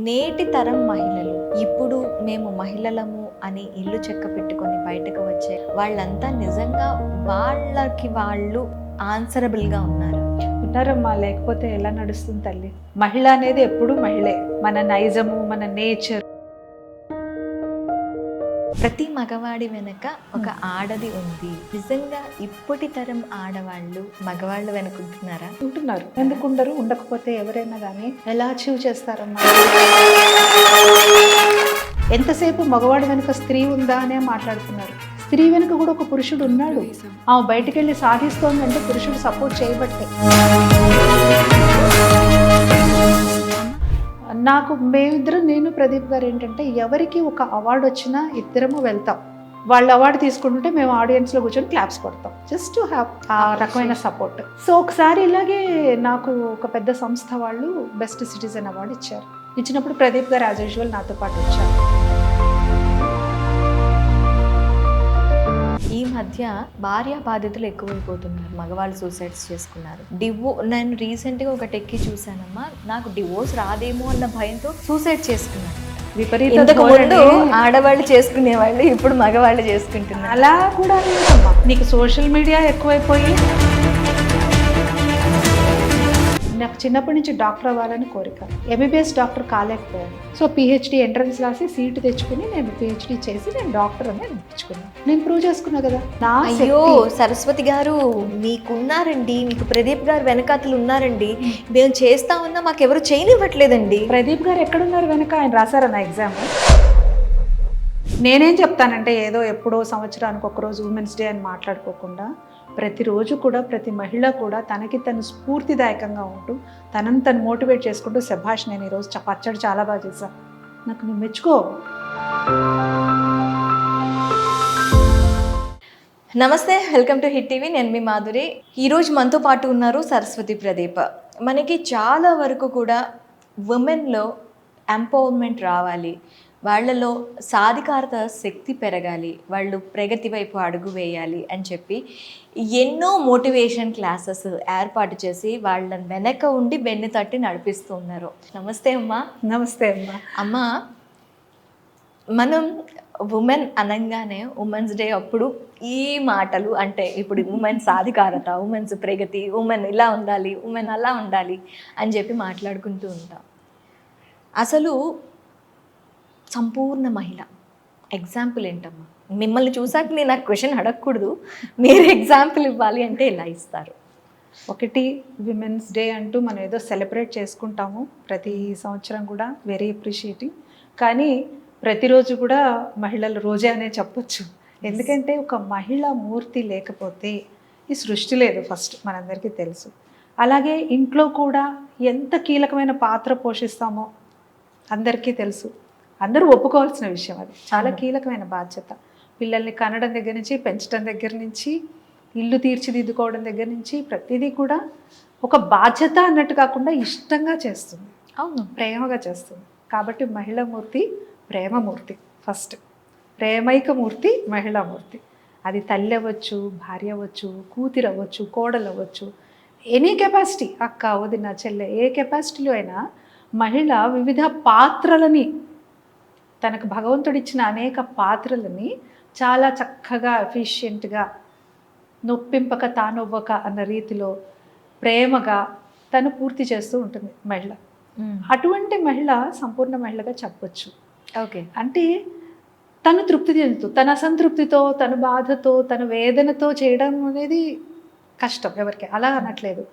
నేటి తరం మహిళలు ఇప్పుడు మేము మహిళలము అని ఇల్లు చెక్క పెట్టుకొని బయటకు వచ్చే వాళ్ళంతా నిజంగా వాళ్ళకి వాళ్ళు ఆన్సరబుల్గా ఉన్నారు. ఉన్నారమ్మా, లేకపోతే ఎలా నడుస్తుంది తల్లి? మహిళ అనేది ఎప్పుడు మహిళే. మన నైజము, మన నేచర్. ప్రతి మగవాడి వెనక ఒక ఆడది ఉంది. నిజంగా ఇప్పటి తరం ఆడవాళ్ళు మగవాళ్ళు వెనుకుంటున్నారా? ఉంటున్నారు. ఎందుకు ఉండరు? ఉండకపోతే ఎవరైనా కానీ ఎలా అచీవ్ చేస్తారమ్మా? ఎంతసేపు మగవాడి వెనుక స్త్రీ ఉందా అనే మాట్లాడుతున్నారు. స్త్రీ వెనుక కూడా ఒక పురుషుడు ఉన్నాడు. ఆమె బయటికి వెళ్ళి సాధిస్తోందంటే పురుషుడు సపోర్ట్ చేయబట్టే. నాకు మేమిద్దరం, నేను ప్రదీప్ గారు ఏంటంటే, ఎవరికి ఒక అవార్డు వచ్చినా ఇద్దరము వెళ్తాం. వాళ్ళు అవార్డు తీసుకుంటుంటే మేము ఆడియన్స్లో కూర్చొని క్లాప్స్ కొడతాం, జస్ట్ టు హ్యావ్ ఆ రకమైన సపోర్ట్. సో ఒకసారి ఇలాగే నాకు ఒక పెద్ద సంస్థ వాళ్ళు బెస్ట్ సిటిజన్ అవార్డు ఇచ్చారు. ఇచ్చినప్పుడు ప్రదీప్ గారు యాజ్ యూజువల్ నాతో పాటు వచ్చారు. ఈ మధ్య భార్య బాధితులు ఎక్కువైపోతున్నారు. మగవాళ్ళు సూసైడ్స్ చేసుకున్నారు. నేను రీసెంట్గా ఒక టెక్కి చూశానమ్మా, నాకు డివోర్స్ రాదేమో అన్న భయంతో సూసైడ్ చేసుకున్నాను. ఇంతకు ముందు ఆడవాళ్ళు చేసుకునేవాళ్ళు, ఇప్పుడు మగవాళ్ళు చేసుకుంటున్నారు. అలా కూడా లేదమ్మా, నీకు సోషల్ మీడియా ఎక్కువైపోయి. నాకు చిన్నప్పటి నుంచి డాక్టర్ అవ్వాలని కోరిక. ఎంబీబీఎస్ డాక్టర్ కాలేకపోయాను. సో పిహెచ్డి ఎంట్రన్స్ రాసి సీటు తెచ్చుకుని నేను పిహెచ్డి చేసి నేను డాక్టర్ అని అనిపించుకున్నాను. నేను ప్రూవ్ చేసుకున్నా కదా. అయ్యో సరస్వతి గారు, మీకున్నారండి, మీకు ప్రదీప్ గారు వెనకాతలు ఉన్నారండి. మేము చేస్తా ఉన్నా మాకెవరు చేయనివ్వట్లేదండి. ప్రదీప్ గారు ఎక్కడున్నారు వెనక? ఆయన రాశారా నా ఎగ్జామ్? నేనేం చెప్తానంటే, ఏదో ఎప్పుడో సంవత్సరానికి ఒకరోజు ఉమెన్స్ డే అని మాట్లాడుకోకుండా ప్రతిరోజు కూడా ప్రతి మహిళ కూడా తనకి తను స్ఫూర్తిదాయకంగా ఉంటూ తనను తను మోటివేట్ చేసుకుంటూ, శభాష్ నేను ఈరోజు పచ్చడి చాలా బాగా చేశాను, నాకు నువ్వు మెచ్చుకో. నమస్తే, వెల్కమ్ టు హిట్ టీవీ. నేను మీ మాధురి. ఈరోజు మనతో పాటు ఉన్నారు సరస్వతి ప్రదీప్. మనకి చాలా వరకు కూడా ఉమెన్లో ఎంపవర్మెంట్ రావాలి, వాళ్ళలో సాధికారత శక్తి పెరగాలి, వాళ్ళు ప్రగతి వైపు అడుగు వేయాలి అని చెప్పి ఎన్నో మోటివేషన్ క్లాసెస్ ఏర్పాటు చేసి వాళ్ళని వెనక ఉండి వెన్ను తట్టి నడిపిస్తూ ఉన్నారు. నమస్తే అమ్మా. నమస్తే అమ్మా. అమ్మా, మనం ఉమెన్ అనగానే ఉమెన్స్ డే అప్పుడు ఈ మాటలు, అంటే ఇప్పుడు ఉమెన్ సాధికారత, ఉమెన్స్ ప్రగతి, ఉమెన్ ఇలా ఉండాలి, ఉమెన్ అలా ఉండాలి అని చెప్పి మాట్లాడుకుంటూ ఉంటాం. అసలు సంపూర్ణ మహిళ ఎగ్జాంపుల్ ఏంటమ్మా? మిమ్మల్ని చూసాక నేను ఆ క్వశ్చన్ అడగకూడదు, మీరు ఎగ్జాంపుల్ ఇవ్వాలి అంటే ఎలా ఇస్తారు? ఒకటి, విమెన్స్ డే అంటూ మనం ఏదో సెలబ్రేట్ చేసుకుంటాము ప్రతి సంవత్సరం కూడా, వెరీ అప్రిషియేటింగ్. కానీ ప్రతిరోజు కూడా మహిళల రోజే అనే చెప్పొచ్చు. ఎందుకంటే ఒక మహిళా మూర్తి లేకపోతే ఈ సృష్టి లేదు, ఫస్ట్ మనందరికీ తెలుసు. అలాగే ఇంట్లో కూడా ఎంత కీలకమైన పాత్ర పోషిస్తామో అందరికీ తెలుసు, అందరూ ఒప్పుకోవాల్సిన విషయం. అది చాలా కీలకమైన బాధ్యత. పిల్లల్ని కనడం దగ్గర నుంచి, పెంచడం దగ్గర నుంచి, ఇల్లు తీర్చిదిద్దుకోవడం దగ్గర నుంచి ప్రతిదీ కూడా ఒక బాధ్యత అన్నట్టు కాకుండా ఇష్టంగా చేస్తుంది. అవును, ప్రేమగా చేస్తుంది. కాబట్టి మహిళా మూర్తి ప్రేమమూర్తి. ఫస్ట్ ప్రేమైక మూర్తి మహిళామూర్తి. అది తల్లి అవ్వచ్చు, భార్య అవ్వచ్చు, కూతురు అవ్వచ్చు, కోడలు అవ్వచ్చు, ఎనీ కెపాసిటీ, అక్క, వదిన, చెల్లె, ఏ కెపాసిటీలో అయినా మహిళ వివిధ పాత్రలని, తనకు భగవంతుడిచ్చిన అనేక పాత్రలని చాలా చక్కగా ఎఫిషియెంట్గా, నొప్పింపక తానొవ్వక అన్న రీతిలో ప్రేమగా తను పూర్తి చేస్తూ ఉంటుంది మహిళ. అటువంటి మహిళ సంపూర్ణ మహిళగా చెప్పొచ్చు. ఓకే, అంటే తను తృప్తి చెందుతూ, తన అసంతృప్తితో, తన బాధతో, తన వేదనతో చేయడం అనేది కష్టం ఎవరికి. అలా అనట్లేదు,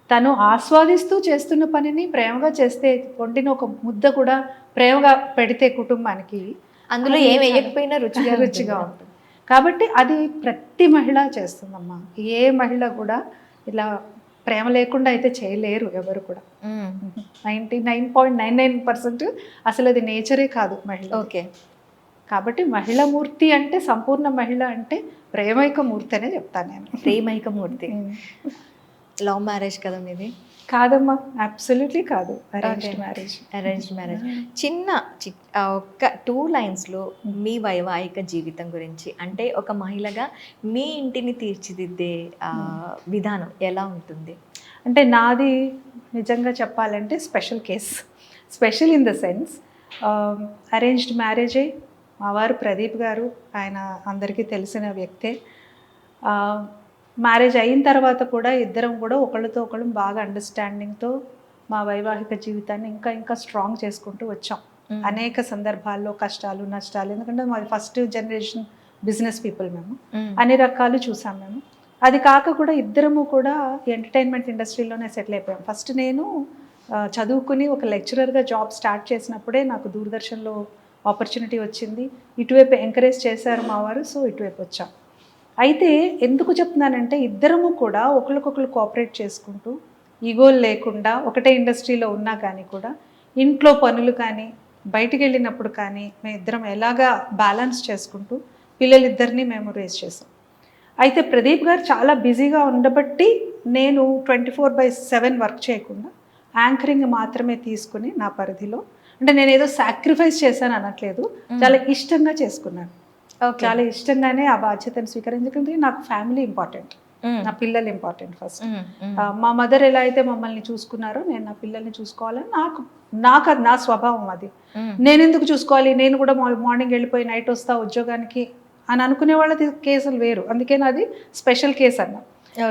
తను ఆస్వాదిస్తూ చేస్తున్న పనిని ప్రేమగా చేస్తే, వండిన ఒక ముద్ద కూడా ప్రేమగా పెడితే కుటుంబానికి, అందులో ఏం వేయకపోయినా రుచిగా ఉంటుంది. కాబట్టి అది ప్రతి మహిళ చేస్తుందమ్మా. ఏ మహిళ కూడా ఇలా ప్రేమ లేకుండా అయితే చేయలేరు ఎవరు కూడా. 99.99% అసలు అది నేచరే కాదు మహిళ. ఓకే, కాబట్టి మహిళా మూర్తి అంటే, సంపూర్ణ మహిళ అంటే ప్రేమైక మూర్తి అనే చెప్తాను నేను. ప్రేమైక మూర్తి. లవ్ మ్యారేజ్ కదా మీది? కాదమ్మా, అబ్సల్యూట్లీ కాదు, అరేంజ్డ్ మ్యారేజ్. Arranged marriage. ఒక్క 2 లైన్స్లో మీ వైవాహిక జీవితం గురించి, అంటే ఒక మహిళగా మీ ఇంటిని తీర్చిదిద్దే విధానం ఎలా ఉంటుంది? అంటే నాది నిజంగా చెప్పాలంటే special case. Special in the sense arranged మ్యారేజే. మా వారు ప్రదీప్ గారు, ఆయన అందరికీ తెలిసిన వ్యక్తే. మ్యారేజ్ అయిన తర్వాత కూడా ఇద్దరం కూడా ఒకళ్ళతో ఒకళ్ళు బాగా అండర్స్టాండింగ్తో మా వైవాహిక జీవితాన్ని ఇంకా ఇంకా స్ట్రాంగ్ చేసుకుంటూ వచ్చాం. అనేక సందర్భాల్లో కష్టాలు నష్టాలు, ఎందుకంటే మాది ఫస్ట్ జనరేషన్ బిజినెస్ పీపుల్ మేము, అన్ని రకాలు చూసాం మేము. అది కాక కూడా ఇద్దరము కూడా ఎంటర్టైన్మెంట్ ఇండస్ట్రీలోనే సెటిల్ అయిపోయాం. ఫస్ట్ నేను చదువుకుని ఒక లెక్చరర్గా జాబ్ స్టార్ట్ చేసినప్పుడే నాకు దూరదర్శన్లో ఆపర్చునిటీ వచ్చింది. ఇటువైపు ఎంకరేజ్ చేశారు మా వారు, సో ఇటువైపు వచ్చాం. అయితే ఎందుకు చెప్తున్నానంటే ఇద్దరము కూడా ఒకరికొకరు కోఆపరేట్ చేసుకుంటూ ఈగోలు లేకుండా ఒకటే ఇండస్ట్రీలో ఉన్నా కానీ కూడా ఇంట్లో పనులు కానీ బయటికి వెళ్ళినప్పుడు కానీ మేము ఇద్దరం ఎలాగా బ్యాలెన్స్ చేసుకుంటూ పిల్లలిద్దరినీ మేము రేస్ చేసాం. అయితే ప్రదీప్ గారు చాలా బిజీగా ఉండబట్టి నేను 24/7 వర్క్ చేయకుండా యాంకరింగ్ మాత్రమే తీసుకుని నా పరిధిలో, అంటే నేను ఏదో సాక్రిఫైస్ చేశాను అనట్లేదు, చాలా ఇష్టంగా చేసుకున్నాను. చాలా ఇష్టంగానే ఆ బాధ్యతను స్వీకరించుకుంటే నాకు ఫ్యామిలీ ఇంపార్టెంట్, నా పిల్లలు ఇంపార్టెంట్ ఫస్ట్. మా మదర్ ఎలా అయితే మమ్మల్ని చూసుకున్నారో నేను నా పిల్లల్ని చూసుకోవాలని నాకు అది నా స్వభావం. అది నేను ఎందుకు చూసుకోవాలి, నేను కూడా మార్నింగ్ వెళ్ళిపోయి నైట్ వస్తా ఉద్యోగానికి అని అనుకునే వాళ్ళది కేసులు వేరు, అందుకే నాది స్పెషల్ కేసు అన్న.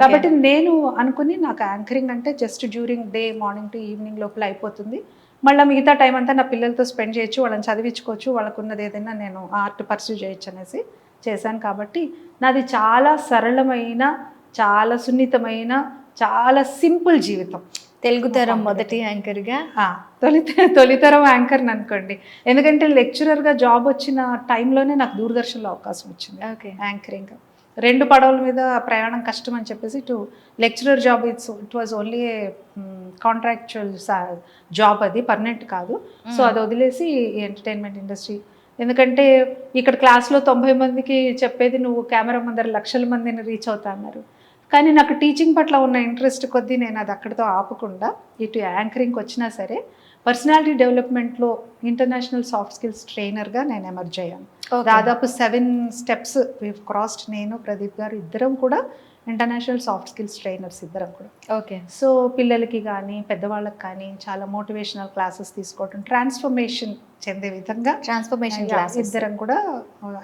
కాబట్టి నేను అనుకుని నాకు యాంకరింగ్ అంటే just during day morning to evening లోపల అయిపోతుంది, మళ్ళీ మిగతా టైం అంతా నా పిల్లలతో స్పెండ్ చేయొచ్చు, వాళ్ళని చదివించుకోవచ్చు, వాళ్ళకు ఉన్నది ఏదైనా నేను ఆర్ట్ పర్సూ చేయొచ్చు అనేసి చేశాను. కాబట్టి నాది చాలా సరళమైన, చాలా సున్నితమైన, చాలా సింపుల్ జీవితం. తెలుగు తరం మొదటి యాంకర్గా తొలితరం యాంకర్ని అనుకోండి. ఎందుకంటే లెక్చరర్గా జాబ్ వచ్చిన టైంలోనే నాకు దూరదర్శన్లో అవకాశం వచ్చింది యాంకరింగ్. 2 పడవల మీద ప్రయాణం కష్టం అని చెప్పేసి ఇటు lecturer job it was only contractual job, అది పర్మనెంట్ కాదు. సో అది వదిలేసి ఎంటర్టైన్మెంట్ ఇండస్ట్రీ, ఎందుకంటే ఇక్కడ క్లాస్లో 90 మందికి చెప్పేది నువ్వు కెమెరా ముందర లక్షల మందిని రీచ్ అవుతా అన్నారు. కానీ నాకు టీచింగ్ పట్ల ఉన్న ఇంట్రెస్ట్ కొద్దీ నేను అది అక్కడితో ఆపకుండా ఇటు యాంకరింగ్కి వచ్చినా సరే పర్సనాలిటీ డెవలప్మెంట్లో ఇంటర్నేషనల్ సాఫ్ట్ స్కిల్స్ ట్రైనర్గా నేను ఎమర్జ్ అయ్యాను. దాదాపు 7 స్టెప్స్ క్రాస్డ్, నేను ప్రదీప్ గారు ఇద్దరం కూడా ఇంటర్నేషనల్ సాఫ్ట్ స్కిల్స్ ట్రైనర్స్ ఇద్దరం కూడా. ఓకే. సో పిల్లలకి కానీ పెద్దవాళ్ళకి కానీ చాలా మోటివేషనల్ క్లాసెస్ తీసుకోవడం, ట్రాన్స్ఫర్మేషన్ చెందే విధంగా ట్రాన్స్ఫర్మేషన్ క్లాస్ ఇద్దరం కూడా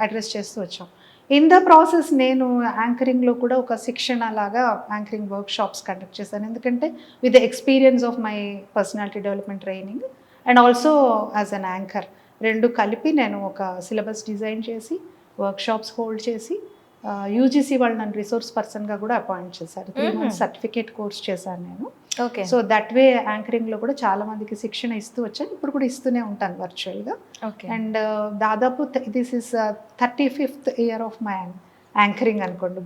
అడ్రస్ చేస్తూ వచ్చాం. ఇన్ ద ప్రాసెస్ నేను యాంకరింగ్లో కూడా ఒక శిక్షణ లాగా యాంకరింగ్ వర్క్ షాప్స్ కండక్ట్ చేశాను. ఎందుకంటే with the experience of my personality development training and also as an anchor, 2 కలిపి నేను ఒక సిలబస్ డిజైన్ చేసి వర్క్ షాప్స్ హోల్డ్ చేసి యూజీసీ వాళ్ళు నన్ను రిసోర్స్ పర్సన్గా కూడా అపాయింట్ చేశారు. 3 months సర్టిఫికేట్ కోర్స్ చేశాను నేను. ఓకే. సో దట్ వే యాంకరింగ్లో కూడా చాలా మందికి శిక్షణ ఇస్తూ వచ్చాను, ఇప్పుడు కూడా ఇస్తూనే ఉంటాను వర్చువల్గా. అండ్ దాదాపు this is 35th year of my anchoring అనుకోండి.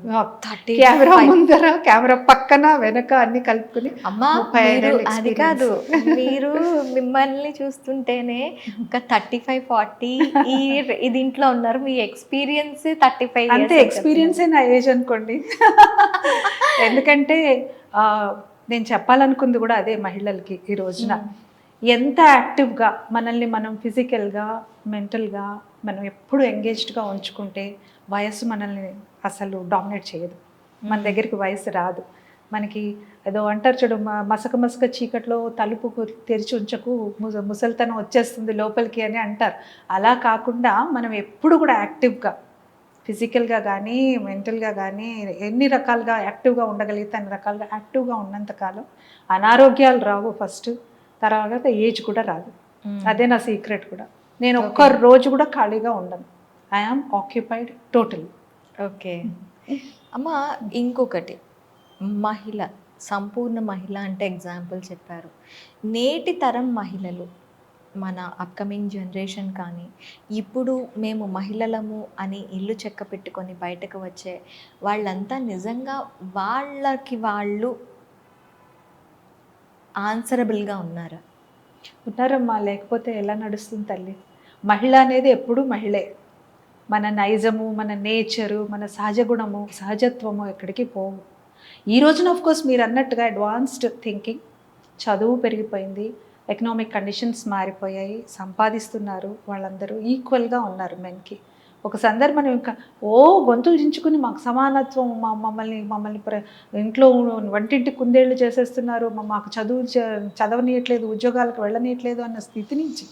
కెమెరా ముందర, కెమెరా పక్కన, వెనక అన్ని కలుపుకుని. అది కాదు, మీరు మిమ్మల్ని చూస్తుంటేనే ఒక 35-40 ఈ దీంట్లో ఉన్నారు, మీ ఎక్స్పీరియన్స్ 35. అంతే, ఎక్స్పీరియన్సే నా ఏజ్ అనుకోండి. ఎందుకంటే నేను చెప్పాలనుకుంది కూడా అదే మహిళలకి ఈ రోజున. ఎంత యాక్టివ్గా మనల్ని మనం ఫిజికల్గా మెంటల్గా మనం ఎప్పుడు ఎంగేజ్డ్గా ఉంచుకుంటే వయస్సు మనల్ని అసలు డామినేట్ చేయదు. మన దగ్గరికి వయసు రాదు. మనకి ఏదో అంటారు చూడు, మసక చీకట్లో తలుపు తెరిచి ఉంచకు ముసలితనం వచ్చేస్తుంది లోపలికి అని అంటారు. అలా కాకుండా మనం ఎప్పుడు కూడా యాక్టివ్గా ఫిజికల్గా కానీ మెంటల్గా కానీ ఎన్ని రకాలుగా యాక్టివ్గా ఉండగలిగితే అన్ని రకాలుగా యాక్టివ్గా ఉన్నంతకాలం అనారోగ్యాలు రావు ఫస్ట్, తర్వాత ఏజ్ కూడా రాదు. అదే నా సీక్రెట్ కూడా. నేను ఒక్క రోజు కూడా ఖాళీగా ఉండను. I am occupied totally. Okay అమ్మ, ఇంకొకటి, మహిళ, సంపూర్ణ మహిళ అంటే ఎగ్జాంపుల్ చెప్పారు. నేటి తరం మహిళలు, మన అప్కమింగ్ జనరేషన్ కానీ ఇప్పుడు మేము మహిళలము అని ఇల్లు చెక్క పెట్టుకొని బయటకు వచ్చే వాళ్ళంతా నిజంగా వాళ్ళకి వాళ్ళు ఆన్సరబుల్గా ఉన్నారా? ఉన్నారమ్మా, లేకపోతే ఎలా నడుస్తుంది తల్లి? మహిళ అనేది ఎప్పుడు మహిళే. మన నైజము, మన నేచరు, మన సహజ గుణము, సహజత్వము ఎక్కడికి పోవు. ఈ రోజున ఆఫ్కోర్స్ మీరు అన్నట్టుగా అడ్వాన్స్డ్ థింకింగ్, చదువు పెరిగిపోయింది, ఎకనామిక్ కండిషన్స్ మారిపోయాయి, సంపాదిస్తున్నారు, వాళ్ళందరూ ఈక్వల్గా ఉన్నారు మెన్కి. ఒక సందర్భం ఇంకా గొంతులు చించుకుని మాకు సమానత్వం మమ్మల్ని ఇంట్లో వంటింటి కుందేళ్ళు చేసేస్తున్నారు, మాకు చదవనీయట్లేదు, ఉద్యోగాలకు వెళ్ళనీయట్లేదు అన్న స్థితి నుంచి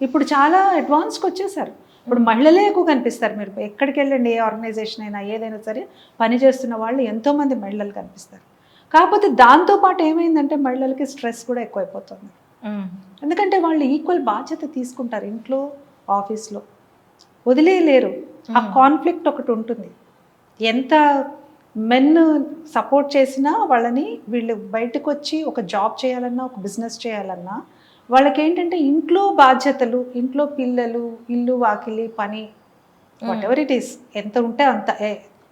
ఇప్పుడు చాలా అడ్వాన్స్కి వచ్చేసారు. ఇప్పుడు మహిళలే ఎక్కువ కనిపిస్తారు. మీరు ఎక్కడికి వెళ్ళండి, ఏ ఆర్గనైజేషన్ అయినా ఏదైనా సరే పని చేస్తున్న వాళ్ళు ఎంతోమంది మహిళలు కనిపిస్తారు. కాకపోతే దాంతోపాటు ఏమైందంటే మహిళలకి స్ట్రెస్ కూడా ఎక్కువైపోతుంది. ఎందుకంటే వాళ్ళు ఈక్వల్ బాధ్యత తీసుకుంటారు ఇంట్లో ఆఫీస్లో, వదిలేయలేరు. ఆ కాన్ఫ్లిక్ట్ ఒకటి ఉంటుంది. ఎంత మెన్ సపోర్ట్ చేసినా వాళ్ళని వీళ్ళు బయటకు వచ్చి ఒక జాబ్ చేయాలన్నా ఒక బిజినెస్ చేయాలన్నా వాళ్ళకి ఏంటంటే ఇంట్లో బాధ్యతలు, ఇంట్లో పిల్లలు, ఇల్లు వాకిలి పని, వాట్ ఎవర్ ఇట్ ఈస్, ఎంత ఉంటే అంత,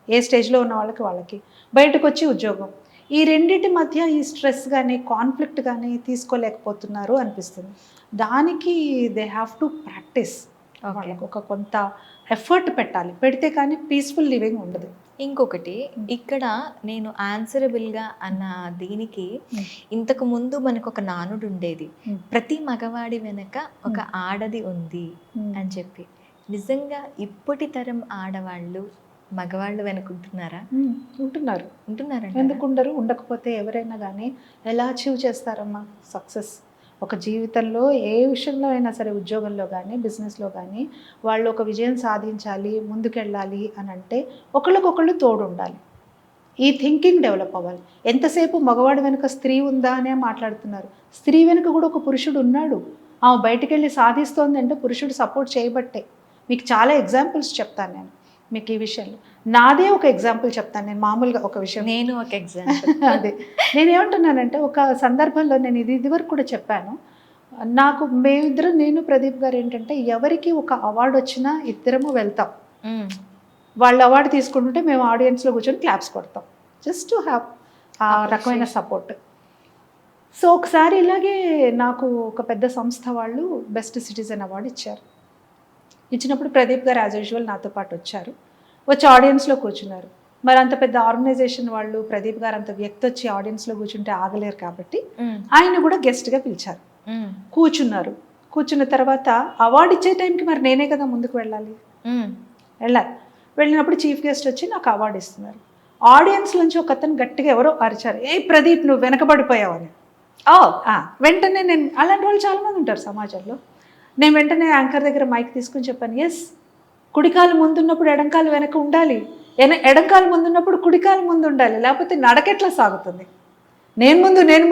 ఏ స్టేజ్లో ఉన్న వాళ్ళకి బయటకు వచ్చి ఉద్యోగం, ఈ రెండింటి మధ్య ఈ స్ట్రెస్ కానీ కాన్ఫ్లిక్ట్ కానీ తీసుకోలేకపోతున్నారు అనిపిస్తుంది. దానికి దే హ్యావ్ టు ప్రాక్టీస్. వాళ్ళకి ఒక కొంత ఎఫర్ట్ పెట్టాలి, పెడితే కానీ పీస్ఫుల్ లివింగ్ ఉండదు. ఇంకొకటి ఇక్కడ నేను ఆన్సరబుల్గా అన్న దీనికి ఇంతకు ముందు మనకు ఒక నానుడు ఉండేది, ప్రతి మగవాడి వెనక ఒక ఆడది ఉంది అని చెప్పి. నిజంగా ఇప్పటి తరం ఆడవాళ్ళు మగవాళ్ళు వెనుకుంటున్నారా? ఉంటున్నారు. ఎందుకుండరు? ఉండకపోతే ఎవరైనా కానీ ఎలా అచీవ్ చేస్తారమ్మా సక్సెస్? ఒక జీవితంలో ఏ విషయంలో అయినా సరే, ఉద్యోగంలో కానీ బిజినెస్లో కానీ వాళ్ళు ఒక విజయం సాధించాలి, ముందుకెళ్ళాలి అని అంటే ఒకళ్ళకొకళ్ళు తోడు ఉండాలి. ఈ థింకింగ్ డెవలప్ అవ్వాలి. ఎంతసేపు మగవాడి వెనుక స్త్రీ ఉందా అనే మాట్లాడుతున్నారు. స్త్రీ వెనుక కూడా ఒక పురుషుడు ఉన్నాడు. ఆమె బయటికి వెళ్ళి సాధిస్తోంది అంటే పురుషుడు సపోర్ట్ చేయబట్టే. మీకు చాలా ఎగ్జాంపుల్స్ చెప్తాను నేను మీకు ఈ విషయంలో. నాదే ఒక ఎగ్జాంపుల్ చెప్తాను నేను, మామూలుగా ఒక విషయం. నేను ఒక ఎగ్జాంపుల్ అదే నేనేమంటున్నానంటే, ఒక సందర్భంలో నేను ఇదివరకు కూడా చెప్పాను, నాకు మేమిద్దరం, నేను ప్రదీప్ గారు ఏంటంటే ఎవరికి ఒక అవార్డు వచ్చినా ఇద్దరము వెళ్తాం. వాళ్ళు అవార్డు తీసుకుంటుంటే మేము ఆడియన్స్లో కూర్చొని క్లాప్స్ కొడతాం, జస్ట్ టు హ్యావ్ ఆ రకమైన సపోర్ట్. సో ఒకసారి ఇలాగే నాకు ఒక పెద్ద సంస్థ వాళ్ళు బెస్ట్ సిటిజన్ అవార్డు ఇచ్చారు. ఇచ్చినప్పుడు ప్రదీప్ గారు యాజ్ యూజువల్ నాతో పాటు వచ్చి ఆడియన్స్లో కూర్చున్నారు. మరి అంత పెద్ద ఆర్గనైజేషన్ వాళ్ళు, ప్రదీప్ గారు అంత వ్యక్తి వచ్చి ఆడియన్స్లో కూర్చుంటే ఆగలేరు కాబట్టి ఆయన కూడా గెస్ట్గా పిలిచారు. కూర్చున్న తర్వాత అవార్డు ఇచ్చే టైంకి మరి నేనే కదా ముందుకు వెళ్ళాలి. వెళ్ళినప్పుడు చీఫ్ గెస్ట్ వచ్చి నాకు అవార్డు ఇస్తున్నారు. ఆడియన్స్ నుంచి ఒక అతను గట్టిగా ఎవరో అరిచారు, ఏ ప్రదీప్ నువ్వు వెనకబడిపోయావు అని. వెంటనే నేను, అలాంటి వాళ్ళు చాలామంది ఉంటారు సమాజంలో, నేను వెంటనే యాంకర్ దగ్గర మైక్ తీసుకుని చెప్పాను, ఎస్, కుడికాలు ముందున్నప్పుడు ఎడంకాలు వెనక ఉండాలి, ఎడంకాలు ముందున్నప్పుడు కుడికాలు ముందు ఉండాలి, లేకపోతే నడకెట్లా సాగుతుంది? నేను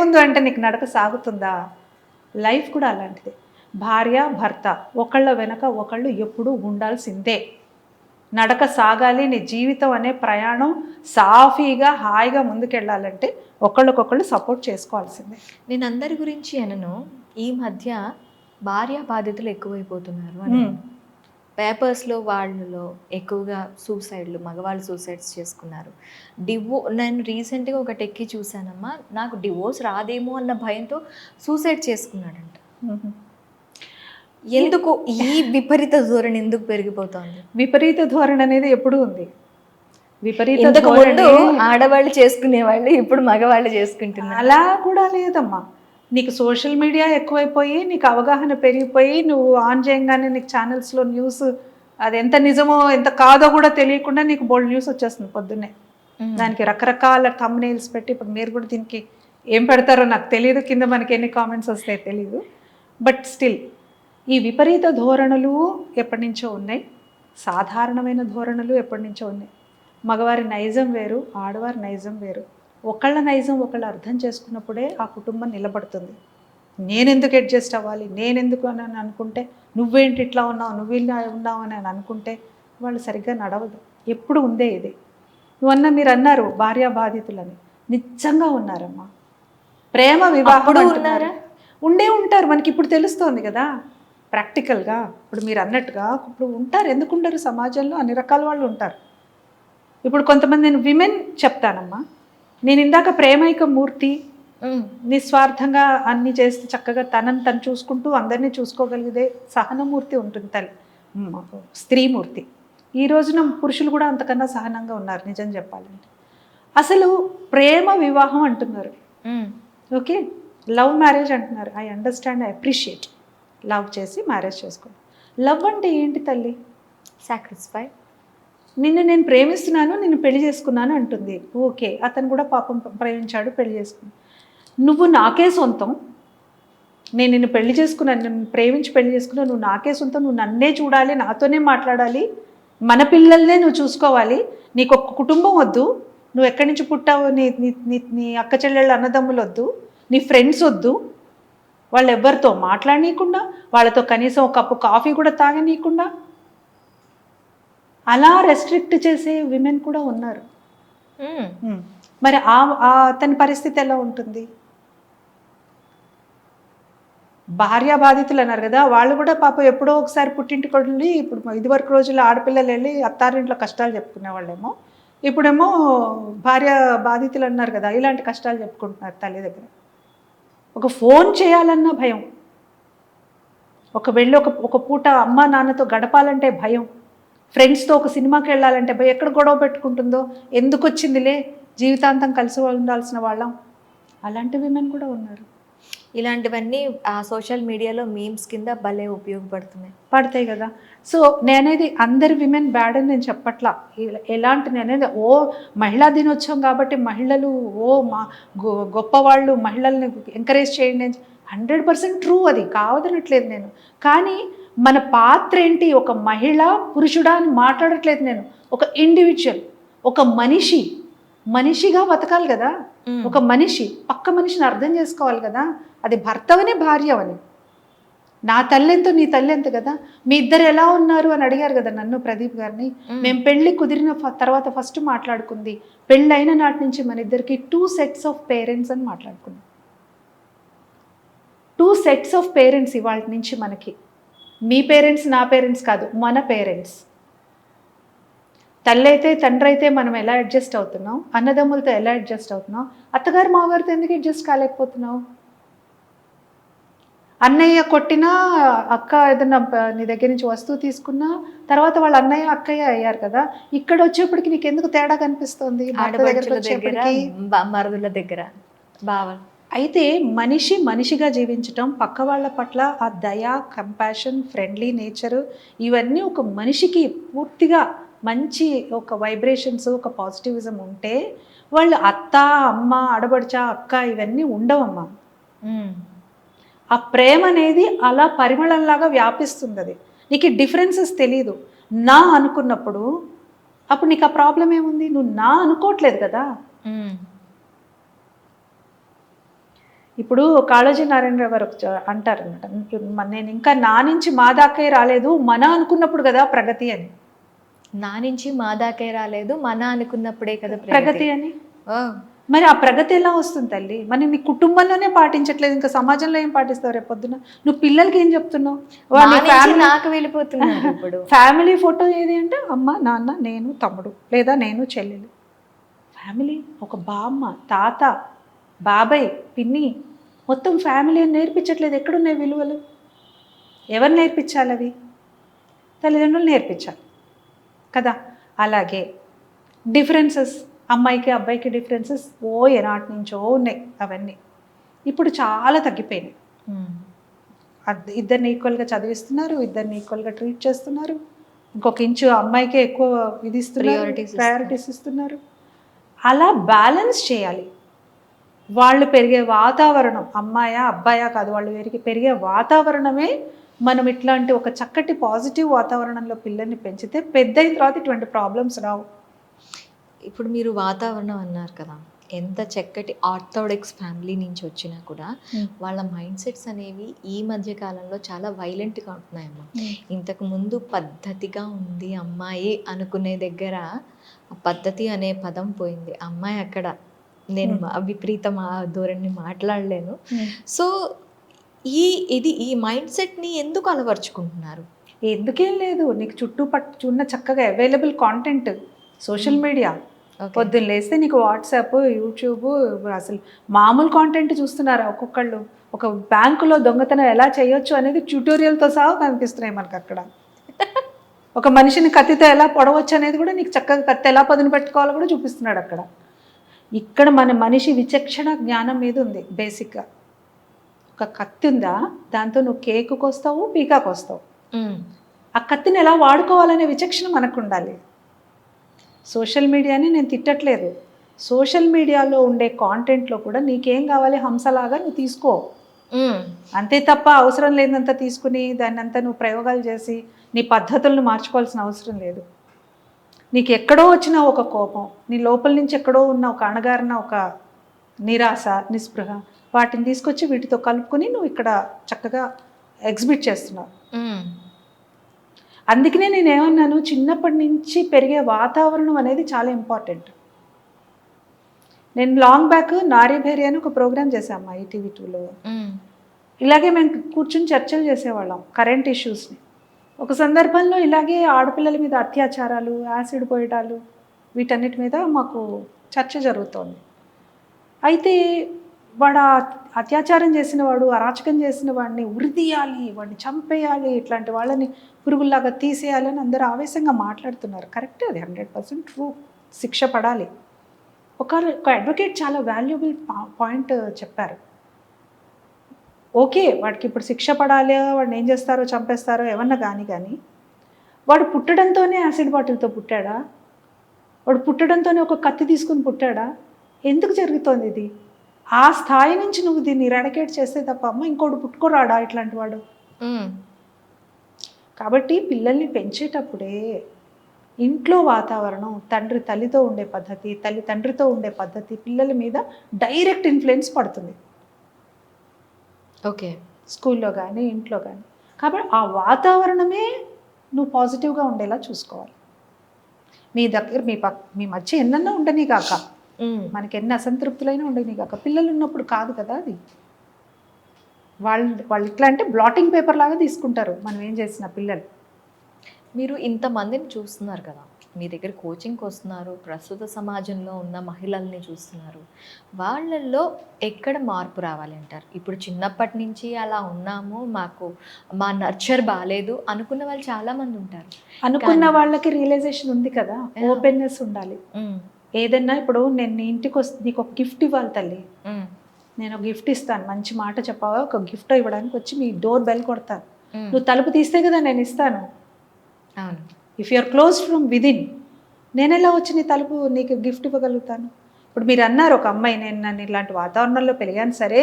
ముందు అంటే నీకు నడక సాగుతుందా? లైఫ్ కూడా అలాంటిదే. భార్య భర్త ఒకళ్ళ వెనక ఒకళ్ళు ఎప్పుడూ ఉండాల్సిందే. నడక సాగాలి. నీ జీవితం అనే ప్రయాణం సాఫీగా హాయిగా ముందుకెళ్ళాలంటే ఒకళ్ళకొకళ్ళు సపోర్ట్ చేసుకోవాల్సిందే. నేను అందరి గురించి అనను, ఈ మధ్య భార్య బాధితులు ఎక్కువైపోతున్నారు అని పేపర్స్లో వాళ్ళలో ఎక్కువగా సూసైడ్లు, మగవాళ్ళు సూసైడ్స్ చేసుకున్నారు. నేను రీసెంట్గా ఒకటి ఎక్కి చూశానమ్మా, నాకు డివోర్స్ రాదేమో అన్న భయంతో సూసైడ్ చేసుకున్నాడంట. ఎందుకు ఈ విపరీత ధోరణి ఎందుకు పెరిగిపోతుంది? విపరీత ధోరణి అనేది ఎప్పుడూ ఉంది. విపరీత ముందు ఆడవాళ్ళు చేసుకునేవాళ్ళు, ఇప్పుడు మగవాళ్ళు చేసుకుంటున్నారు. అలా కూడా లేదమ్మా. నీకు సోషల్ మీడియా ఎక్కువైపోయి, నీకు అవగాహన పెరిగిపోయి, నువ్వు ఆన్ చేయగానే నీకు ఛానల్స్లో న్యూస్ అది ఎంత నిజమో ఎంత కాదో కూడా తెలియకుండా నీకు బోల్డ్ న్యూస్ వచ్చేస్తుంది పొద్దున్నే. దానికి రకరకాల థంబ్నెయిల్స్ పెట్టి, ఇప్పుడు మీరు కూడా దీనికి ఏం పెడతారో నాకు తెలియదు, కింద మనకి ఎన్ని కామెంట్స్ వస్తాయో తెలియదు. బట్ స్టిల్ ఈ విపరీత ధోరణులు ఎప్పటి నుంచో ఉన్నాయి, సాధారణమైన ధోరణులు ఎప్పటి నుంచో ఉన్నాయి. మగవారి నైజం వేరు, ఆడవారి నైజం వేరు. ఒకళ్ళ నైజం ఒకళ్ళు అర్థం చేసుకున్నప్పుడే ఆ కుటుంబం నిలబడుతుంది. నేనెందుకు అడ్జస్ట్ అవ్వాలి, నేనెందుకు అని అనుకుంటే, నువ్వేంటి ఇట్లా ఉన్నావు, నువ్వు ఇలా ఉన్నావు అని అనుకుంటే వాళ్ళు సరిగ్గా నడవదు. ఎప్పుడు ఉందే ఇది. మీరు అన్నారు భార్య బాధితులని, నిజంగా ఉన్నారమ్మా. ప్రేమ వివాహం ఉన్నారా? ఉంటారు. మనకి ఇప్పుడు తెలుస్తోంది కదా ప్రాక్టికల్గా. ఇప్పుడు మీరు అన్నట్టుగా ఇప్పుడు ఉంటారు. ఎందుకు ఉండరు? సమాజంలో అన్ని రకాల వాళ్ళు ఉంటారు. ఇప్పుడు కొంతమంది, నేను విమెన్ చెప్తానమ్మా, నేను ఇందాక ప్రేమైక మూర్తి, నిస్వార్థంగా అన్ని చేస్తే చక్కగా తనని తను చూసుకుంటూ అందరినీ చూసుకోగలిగే సహనమూర్తి ఉంటుంది తల్లి, స్త్రీమూర్తి. ఈ రోజున పురుషులు కూడా అంతకన్నా సహనంగా ఉన్నారు నిజం చెప్పాలంటే. అసలు ప్రేమ వివాహం అంటున్నారు, ఓకే, లవ్ మ్యారేజ్ అంటున్నారు. I understand, I appreciate. Love చేసి మ్యారేజ్ చేసుకోండి. లవ్ అంటే ఏంటి తల్లి? సాక్రిఫై. నిన్ను నేను ప్రేమిస్తున్నాను, నిన్ను పెళ్లి చేసుకున్నాను అంటుంది. ఓకే, అతను కూడా పాపం ప్రేమించాడు, పెళ్లి చేసుకున్నాడు. నువ్వు నాకే సొంతం, నేను నిన్ను పెళ్లి చేసుకున్నాను, నిన్ను ప్రేమించి పెళ్లి చేసుకున్నాను, నువ్వు నాకే సొంతం, నువ్వు నన్నే చూడాలి, నాతోనే మాట్లాడాలి, మన పిల్లల్నే నువ్వు చూసుకోవాలి, నీకు ఒక కుటుంబం వద్దు, నువ్వు ఎక్కడి నుంచి పుట్టావు, నీ నీ నీ అక్క చెల్లెళ్ళ అన్నదమ్ములు వద్దు, నీ ఫ్రెండ్స్ వద్దు, వాళ్ళు ఎవరితో మాట్లాడనీయకుండా, వాళ్ళతో కనీసం ఒక కప్పు కాఫీ కూడా తాగనీయకుండా అలా రెస్ట్రిక్ట్ చేసే విమెన్ కూడా ఉన్నారు. మరి అతని పరిస్థితి ఎలా ఉంటుంది? భార్య బాధితులు అన్నారు కదా, వాళ్ళు కూడా పాపం ఎప్పుడో ఒకసారి పుట్టింటికి వెళ్ళి, ఇప్పుడు ఇదివరకు రోజుల్లో ఆడపిల్లలు వెళ్ళి అత్తారింట్లో కష్టాలు చెప్పుకునే వాళ్ళేమో, ఇప్పుడేమో భార్య బాధితులు అన్నారు కదా, ఇలాంటి కష్టాలు చెప్పుకుంటున్నారు తల్లి దగ్గర. ఒక ఫోన్ చేయాలన్న భయం, వెళ్ళి ఒక పూట అమ్మ నాన్నతో గడపాలంటే భయం, ఫ్రెండ్స్తో ఒక సినిమాకి వెళ్ళాలంటే భయం, ఎక్కడ గొడవ పెట్టుకుంటుందో, ఎందుకు వచ్చిందిలే, జీవితాంతం కలిసి ఉండాల్సిన వాళ్ళం, అలాంటి విమెన్ కూడా ఉన్నారు. ఇలాంటివన్నీ ఆ సోషల్ మీడియాలో మీమ్స్ కింద భలే పడతాయి కదా. సో నేనేది అందరి విమెన్ బ్యాడ్ అని నేను చెప్పట్లా. ఎలాంటి నేనేది మహిళా దినోత్సవం కాబట్టి మహిళలు గొప్పవాళ్ళు, మహిళల్ని ఎంకరేజ్ చేయండి అని 100% ట్రూ, అది కావదనట్లేదు నేను. కానీ మన పాత్ర ఏంటి, ఒక మహిళ పురుషుడా అని మాట్లాడట్లేదు నేను. ఒక ఇండివిజువల్, ఒక మనిషిగా బతకాలి కదా. ఒక మనిషి పక్క మనిషిని అర్థం చేసుకోవాలి కదా. అది భర్తవని భార్యవని, నా తల్లెంతో నీ తల్లెంత కదా. మీ ఇద్దరు ఎలా ఉన్నారు అని అడిగారు కదా నన్ను, ప్రదీప్ గారిని. మేము పెళ్లి కుదిరిన తర్వాత ఫస్ట్ మాట్లాడుకుంది, పెళ్ళి అయిన నాటి నుంచి మన ఇద్దరికి 2 sets of పేరెంట్స్ అని మాట్లాడుకున్నాం. 2 sets of పేరెంట్స్ ఇవాళ నుంచి మనకి. మీ పేరెంట్స్ నా పేరెంట్స్ కాదు, మన పేరెంట్స్. తల్లి అయితే తండ్రి అయితే మనం ఎలా అడ్జస్ట్ అవుతున్నాం, అన్నదమ్ములతో ఎలా అడ్జస్ట్ అవుతున్నాం, అత్తగారు మామగారితో ఎందుకు అడ్జస్ట్ కాలేకపోతున్నావు? అన్నయ్య కొట్టినా, అక్క ఏదన్నా నీ దగ్గర నుంచి వస్తువు తీసుకున్నా, తర్వాత వాళ్ళ అన్నయ్య అక్కయ్య అయ్యారు కదా. ఇక్కడ వచ్చేప్పటికి నీకు ఎందుకు తేడా కనిపిస్తుంది? మరుదుల దగ్గర బావలు. అయితే మనిషిగా జీవించటం, పక్క వాళ్ళ పట్ల ఆ దయ, కంపాషన్, ఫ్రెండ్లీ నేచరు, ఇవన్నీ ఒక మనిషికి పూర్తిగా మంచి ఒక వైబ్రేషన్స్, ఒక పాజిటివిజం ఉంటే వాళ్ళు అత్త, అమ్మ, ఆడబడుచా, అక్క ఇవన్నీ ఉండవమ్మా. ఆ ప్రేమ అనేది అలా పరిమళంలాగా వ్యాపిస్తుంది. అది నీకు డిఫరెన్సెస్ తెలీదు. నా అనుకున్నప్పుడు అప్పుడు నీకు ఆ ప్రాబ్లం ఏముంది? నువ్వు నా అనుకోవట్లేదు కదా. ఇప్పుడు కాళోజీ నారాయణరావు గారు అంటారు అనమాట, నేను ఇంకా నా నుంచి మా దాకే రాలేదు, మన అనుకున్నప్పుడు కదా ప్రగతి అని. నా నుంచి మా దాకే రాలేదు, మన అనుకున్నప్పుడే కదా ప్రగతి అని. మరి ఆ ప్రగతి ఎలా వస్తుంది తల్లి? మరి నీ కుటుంబంలోనే పాటించట్లేదు, ఇంకా సమాజంలో ఏం పాటిస్తావు? రేపు పొద్దున నువ్వు పిల్లలకి ఏం చెప్తున్నావు? నాకు వెళ్ళిపోతున్నాను. ఇప్పుడు ఫ్యామిలీ ఫోటో ఏది అంటే అమ్మ, నాన్న, నేను, తమ్ముడు, లేదా నేను, చెల్లెలు. ఫ్యామిలీ ఒక బామ్మ, తాత, బాబాయ్, పిన్ని, మొత్తం ఫ్యామిలీ నేర్పించట్లేదు. ఎక్కడున్నాయి విలువలు? ఎవరు నేర్పించాలి? అవి తల్లిదండ్రులు నేర్పించాలి కదా. అలాగే డిఫరెన్సెస్, అమ్మాయికి అబ్బాయికి డిఫరెన్సెస్ ఏనాటి నుంచో ఉన్నాయి. అవన్నీ ఇప్పుడు చాలా తగ్గిపోయినాయి. ఇద్దరిని ఈక్వల్గా చదివిస్తున్నారు, ఇద్దరిని ఈక్వల్గా ట్రీట్ చేస్తున్నారు. ఇంకొక ఇంచు అమ్మాయికే ఎక్కువ ప్రయారిటీస్ ఇస్తున్నారు. అలా బ్యాలెన్స్ చేయాలి. వాళ్ళు పెరిగే వాతావరణం, అమ్మాయా అబ్బాయా కాదు, వాళ్ళు పెరిగే వాతావరణమే మనం ఇట్లాంటి ఒక చక్కటి పాజిటివ్ వాతావరణంలో పిల్లల్ని పెంచితే పెద్ద అయిన తర్వాత ఇటువంటి ప్రాబ్లమ్స్ రావు. ఇప్పుడు మీరు వాతావరణం అన్నారు కదా, ఎంత చక్కటి ఆర్థోడాక్స్ ఫ్యామిలీ నుంచి వచ్చినా కూడా వాళ్ళ మైండ్ సెట్స్ అనేవి ఈ మధ్య కాలంలో చాలా వైలెంట్గా ఉంటున్నాయమ్మా. ఇంతకు ముందు పద్ధతిగా ఉంది అమ్మాయి అనుకునే దగ్గర పద్ధతి అనే పదం పోయింది. అమ్మాయి అక్కడ నేను విపరీత ధోరణి మాట్లాడలేను. సో ఈ మైండ్ సెట్ని ఎందుకు అలవర్చుకుంటున్నారు? ఎందుకేం లేదు, నీకు చుట్టుపట్టున్న చక్కగా అవైలబుల్ కాంటెంట్, సోషల్ మీడియా, పొద్దున్న లేస్తే నీకు వాట్సాప్, యూట్యూబ్, అసలు మామూలు కాంటెంట్ చూస్తున్నారా ఒక్కొక్కళ్ళు? ఒక బ్యాంకులో దొంగతనం ఎలా చేయొచ్చు అనేది ట్యూటోరియల్తో సహా కనిపిస్తున్నాయి మనకు అక్కడ. ఒక మనిషిని కత్తితో ఎలా పొడవచ్చు అనేది కూడా నీకు చక్కగా, కత్తి ఎలా పదును పెట్టుకోవాలో కూడా చూపిస్తున్నాడు అక్కడ. ఇక్కడ మన మనిషి విచక్షణ జ్ఞానం మీద ఉంది బేసిక్గా. ఒక కత్తి ఉందా, దాంతో నువ్వు కేకు కోస్తావు, పీకాకు వస్తావు. ఆ కత్తిని ఎలా వాడుకోవాలనే విచక్షణ మనకు ఉండాలి. సోషల్ మీడియాని నేను తిట్టట్లేదు. సోషల్ మీడియాలో ఉండే కాంటెంట్లో కూడా నీకేం కావాలి హంసలాగా నువ్వు తీసుకో, అంతే తప్ప అవసరం లేదంతా తీసుకుని దాన్ని అంతా నువ్వు ప్రయోగాలు చేసి నీ పద్ధతులను మార్చుకోవాల్సిన అవసరం లేదు. నీకు ఎక్కడో వచ్చిన ఒక కోపం, నీ లోపల నుంచి ఎక్కడో ఉన్న ఒక అణగారిన ఒక నిరాశ, నిస్పృహ, వాటిని తీసుకొచ్చి వీటితో కలుపుకొని నువ్వు ఇక్కడ చక్కగా ఎగ్జిబిట్ చేస్తున్నావు. అందుకనే నేను ఏమన్నాను, చిన్నప్పటి నుంచి పెరిగే వాతావరణం అనేది చాలా ఇంపార్టెంట్. నేను లాంగ్ బ్యాక్ నారీభేరి అని ఒక ప్రోగ్రామ్ చేశామ్మా ఈటీవీ2లో. ఇలాగే మేము కూర్చుని చర్చలు చేసేవాళ్ళం కరెంట్ ఇష్యూస్ని. ఒక సందర్భంలో ఇలాగే ఆడపిల్లల మీద అత్యాచారాలు, యాసిడ్ పోయటాలు, వీటన్నిటి మీద మాకు చర్చ జరుగుతోంది. అయితే వాడు అత్యాచారం చేసిన వాడు, అరాచకం చేసిన వాడిని ఉరిదీయాలి, వాడిని చంపేయాలి, ఇట్లాంటి వాళ్ళని పురుగుల్లాగా తీసేయాలని అందరూ ఆవేశంగా మాట్లాడుతున్నారు. కరెక్టే, అది 100% ట్రూ. శిక్ష పడాలి. ఒక అడ్వకేట్ చాలా వాల్యుబుల్ పాయింట్ చెప్పారు. ఓకే, వాడికి ఇప్పుడు శిక్ష పడాలి, వాడిని ఏం చేస్తారో చంపేస్తారో ఏమన్నా కానీ వాడు పుట్టడంతోనే యాసిడ్ బాటిల్తో పుట్టాడా? వాడు పుట్టడంతోనే ఒక కత్తి తీసుకుని పుట్టాడా? ఎందుకు జరుగుతోంది ఇది? ఆ స్థాయి నుంచి నువ్వు దీన్ని ఎరాడికేట్ చేస్తే తప్ప అమ్మ ఇంకోటి పుట్టుకోరాడా ఇట్లాంటి వాడు? కాబట్టి పిల్లల్ని పెంచేటప్పుడే ఇంట్లో వాతావరణం, తండ్రి తల్లితో ఉండే పద్ధతి, తల్లి తండ్రితో ఉండే పద్ధతి పిల్లల మీద డైరెక్ట్ ఇన్ఫ్లుయెన్స్ పడుతుంది. ఓకే, స్కూల్లో కానీ ఇంట్లో కానీ. కాబట్టి ఆ వాతావరణమే నువ్వు పాజిటివ్గా ఉండేలా చూసుకోవాలి. మీ దగ్గర మీ మధ్య ఎన్నన్నా ఉండని కాక, మనకి ఎన్ని అసంతృప్తులైనా ఉండని కాక, పిల్లలు ఉన్నప్పుడు కాదు కదా అది. వాళ్ళు ఇట్లా అంటే బ్లాటింగ్ పేపర్ లాగా తీసుకుంటారు మనం ఏం చేసిన పిల్లలు. మీరు ఇంతమందిని చూస్తున్నారు కదా, మీ దగ్గర కోచింగ్కి వస్తున్నారు, ప్రస్తుత సమాజంలో ఉన్న మహిళల్ని చూస్తున్నారు, వాళ్ళల్లో ఎక్కడ మార్పు రావాలి అంటారు? ఇప్పుడు చిన్నప్పటి నుంచి అలా ఉన్నాము, మాకు మా నర్చర్ బాగాలేదు అనుకున్న వాళ్ళు చాలామంది ఉంటారు. అనుకున్న వాళ్ళకి రియలైజేషన్ ఉంది కదా, ఓపెన్నెస్ ఉండాలి. ఏదన్నా ఇప్పుడు నేను నీ ఇంటికి నీకు ఒక గిఫ్ట్ ఇవ్వాలి తల్లి, నేను ఒక గిఫ్ట్ ఇస్తాను, మంచి మాట చెప్పావా, ఒక గిఫ్ట్ ఇవ్వడానికి వచ్చి మీ డోర్ బెల్ కొడతాను, నువ్వు తలుపు తీస్తే కదా నేను ఇస్తాను. అవును. If you're close from within, నేను ఎలా వచ్చి నీ తలుపు నీకు గిఫ్ట్ ఇవ్వగలుగుతాను? ఇప్పుడు మీరు అన్నారు ఒక అమ్మాయి, నన్ను ఇలాంటి వాతావరణంలో పెరిగాను, సరే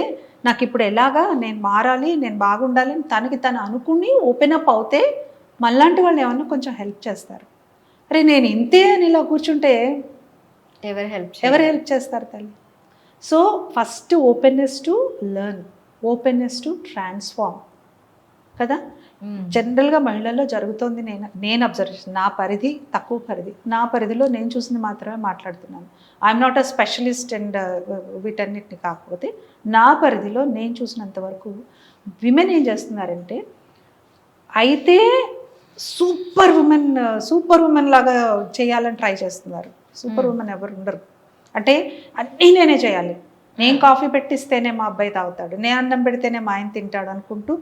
నాకు ఇప్పుడు ఎలాగా నేను మారాలి, నేను బాగుండాలి అని తను అనుకుని ఓపెన్ అప్ అవుతే మళ్ళాంటి వాళ్ళు ఏమన్నా కొంచెం హెల్ప్ చేస్తారు. అరే నేను ఇంతే అని ఇలా కూర్చుంటే ఎవరు హెల్ప్ చేస్తారు తల్లి? So first openness to learn, openness to transform కదా. జనరల్గా మహిళల్లో జరుగుతోంది. నేను అబ్జర్వేషన్, నా పరిధి తక్కువ పరిధి, నా పరిధిలో నేను చూసింది మాత్రమే మాట్లాడుతున్నాను. I'm not a specialist and వీటన్నిటిని, కాకపోతే నా పరిధిలో నేను చూసినంత వరకు విమెన్ ఏం చేస్తున్నారంటే, అయితే సూపర్ ఉమెన్ లాగా చేయాలని ట్రై చేస్తున్నారు. సూపర్ ఉమెన్ ఎవరు ఉండరు. అంటే అన్నీ నేనే చేయాలి, నేను కాఫీ పెట్టిస్తేనే మా అబ్బాయి తాగుతాడు, నేను అన్నం పెడితేనే మా ఆయన తింటాడు అనుకుంటూ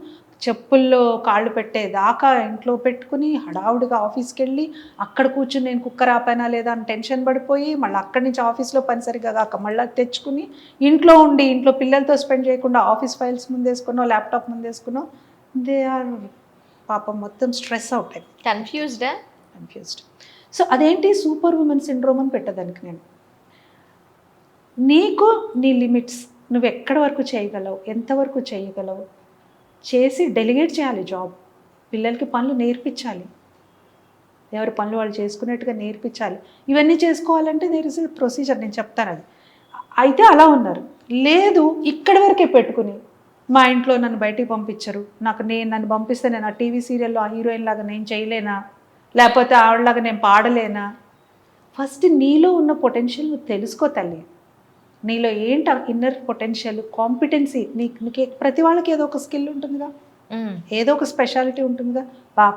చెప్పుల్లో కాళ్ళు పెట్టేదాకా ఇంట్లో పెట్టుకుని హడావుడిగా ఆఫీస్కి వెళ్ళి అక్కడ కూర్చుని నేను కుక్కర్ ఆపానా లేదా అని టెన్షన్ పడిపోయి మళ్ళీ అక్కడి నుంచి ఆఫీస్లో పని సరిగా కాక మళ్ళీ తెచ్చుకుని ఇంట్లో పిల్లలతో స్పెండ్ చేయకుండా ఆఫీస్ ఫైల్స్ ముందేసుకునో ల్యాప్టాప్ ముందేసుకునో దే ఆర్ పాపం మొత్తం స్ట్రెస్ అవుట్ అయ్యి కన్ఫ్యూజ్డ్. సో అదేంటి సూపర్ ఉమెన్ సిండ్రోమ్ అని పెట్టదానికి నేను, నీకు నీ లిమిట్స్, నువ్వు ఎక్కడి వరకు చేయగలవు, ఎంతవరకు చేయగలవు చేసి డెలిగేట్ చేయాలి. జాబ్ పిల్లలకి పనులు నేర్పించాలి, ఎవరి పనులు వాళ్ళు చేసుకునేట్టుగా నేర్పించాలి. ఇవన్నీ చేసుకోవాలంటే దేర్ ఇస్ ఎ ప్రొసీజర్, నేను చెప్తాను అది. అయితే అలా ఉన్నారు. లేదు ఇక్కడి వరకే పెట్టుకుని మా ఇంట్లో నన్ను బయటికి పంపించరు, నన్ను పంపిస్తే నేను ఆ టీవీ సీరియల్లో ఆ హీరోయిన్ లాగా నేను చేయలేనా, లేకపోతే ఆవిడలాగా నేను పాడలేనా? ఫస్ట్ నీలో ఉన్న పొటెన్షియల్ నువ్వు తెలుసుకో తల్లి. నీలో ఏంటి ఇన్నర్ పొటెన్షియల్, కాంపిటెన్సీ, నీకు ప్రతి వాళ్ళకి ఏదో ఒక స్కిల్ ఉంటుందిగా, ఏదో ఒక స్పెషాలిటీ ఉంటుందిగా.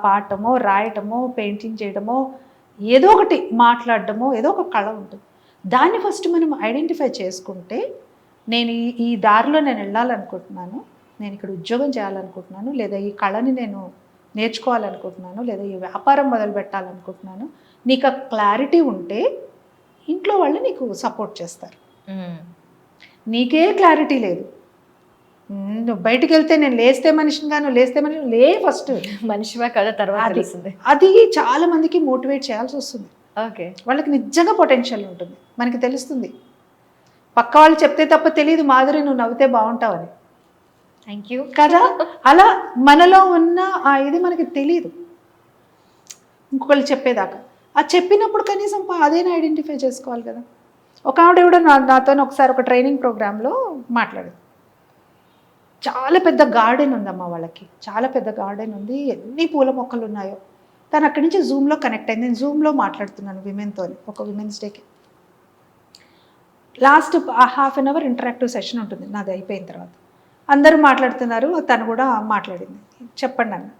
పాడటమో, రాయటమో, పెయింటింగ్ చేయడమో, ఏదో ఒకటి మాట్లాడటమో, ఏదో ఒక కళ ఉంటుంది. దాన్ని ఫస్ట్ మనం ఐడెంటిఫై చేసుకుంటే, నేను ఈ దారిలో నేను వెళ్ళాలనుకుంటున్నాను, నేను ఇక్కడ ఉద్యోగం చేయాలనుకుంటున్నాను, లేదా ఈ కళని నేను నేర్చుకోవాలనుకుంటున్నాను, లేదా ఈ వ్యాపారం మొదలు పెట్టాలనుకుంటున్నాను, నీకు ఆ క్లారిటీ ఉంటే ఇంట్లో వాళ్ళు నీకు సపోర్ట్ చేస్తారు. నీకే క్లారిటీ లేదు, నువ్వు బయటికి వెళ్తే నేను లేస్తే మనిషిని గాను లేస్తే మనిషిని లే ఫస్ట్. మనిషివా కదా తర్వాత అది తెలుస్తుంది. అది చాలా మందికి మోటివేట్ చేయాల్సి వస్తుంది. ఓకే. వాళ్ళకి నిజంగా పొటెన్షియల్ ఉంటుంది, మనకి తెలుస్తుంది. పక్క వాళ్ళు చెప్తే తప్ప తెలియదు మాధురి నువ్వు నవ్వితే బాగుంటావని, థ్యాంక్ యూ కదా. అలా మనలో ఉన్న ఆ ఇది మనకి తెలియదు ఇంకొకళ్ళు చెప్పేదాకా. అది చెప్పినప్పుడు కనీసం అదేనా ఐడెంటిఫై చేసుకోవాలి కదా. ఒక ఆవిడ కూడా నాతో ఒకసారి ఒక ట్రైనింగ్ ప్రోగ్రాంలో మాట్లాడింది. చాలా పెద్ద గార్డెన్ ఉందమ్మా వాళ్ళకి, చాలా పెద్ద గార్డెన్ ఉంది, ఎన్ని పూల మొక్కలు ఉన్నాయో. తను అక్కడి నుంచి జూమ్లో కనెక్ట్ అయింది. నేను జూమ్లో మాట్లాడుతున్నాను విమెన్తో, ఒక విమెన్స్ డేకి. Last half an hour interactive session ఉంటుంది నాది అయిపోయిన తర్వాత. అందరూ మాట్లాడుతున్నారు, తను కూడా మాట్లాడింది. చెప్పండి అన్న,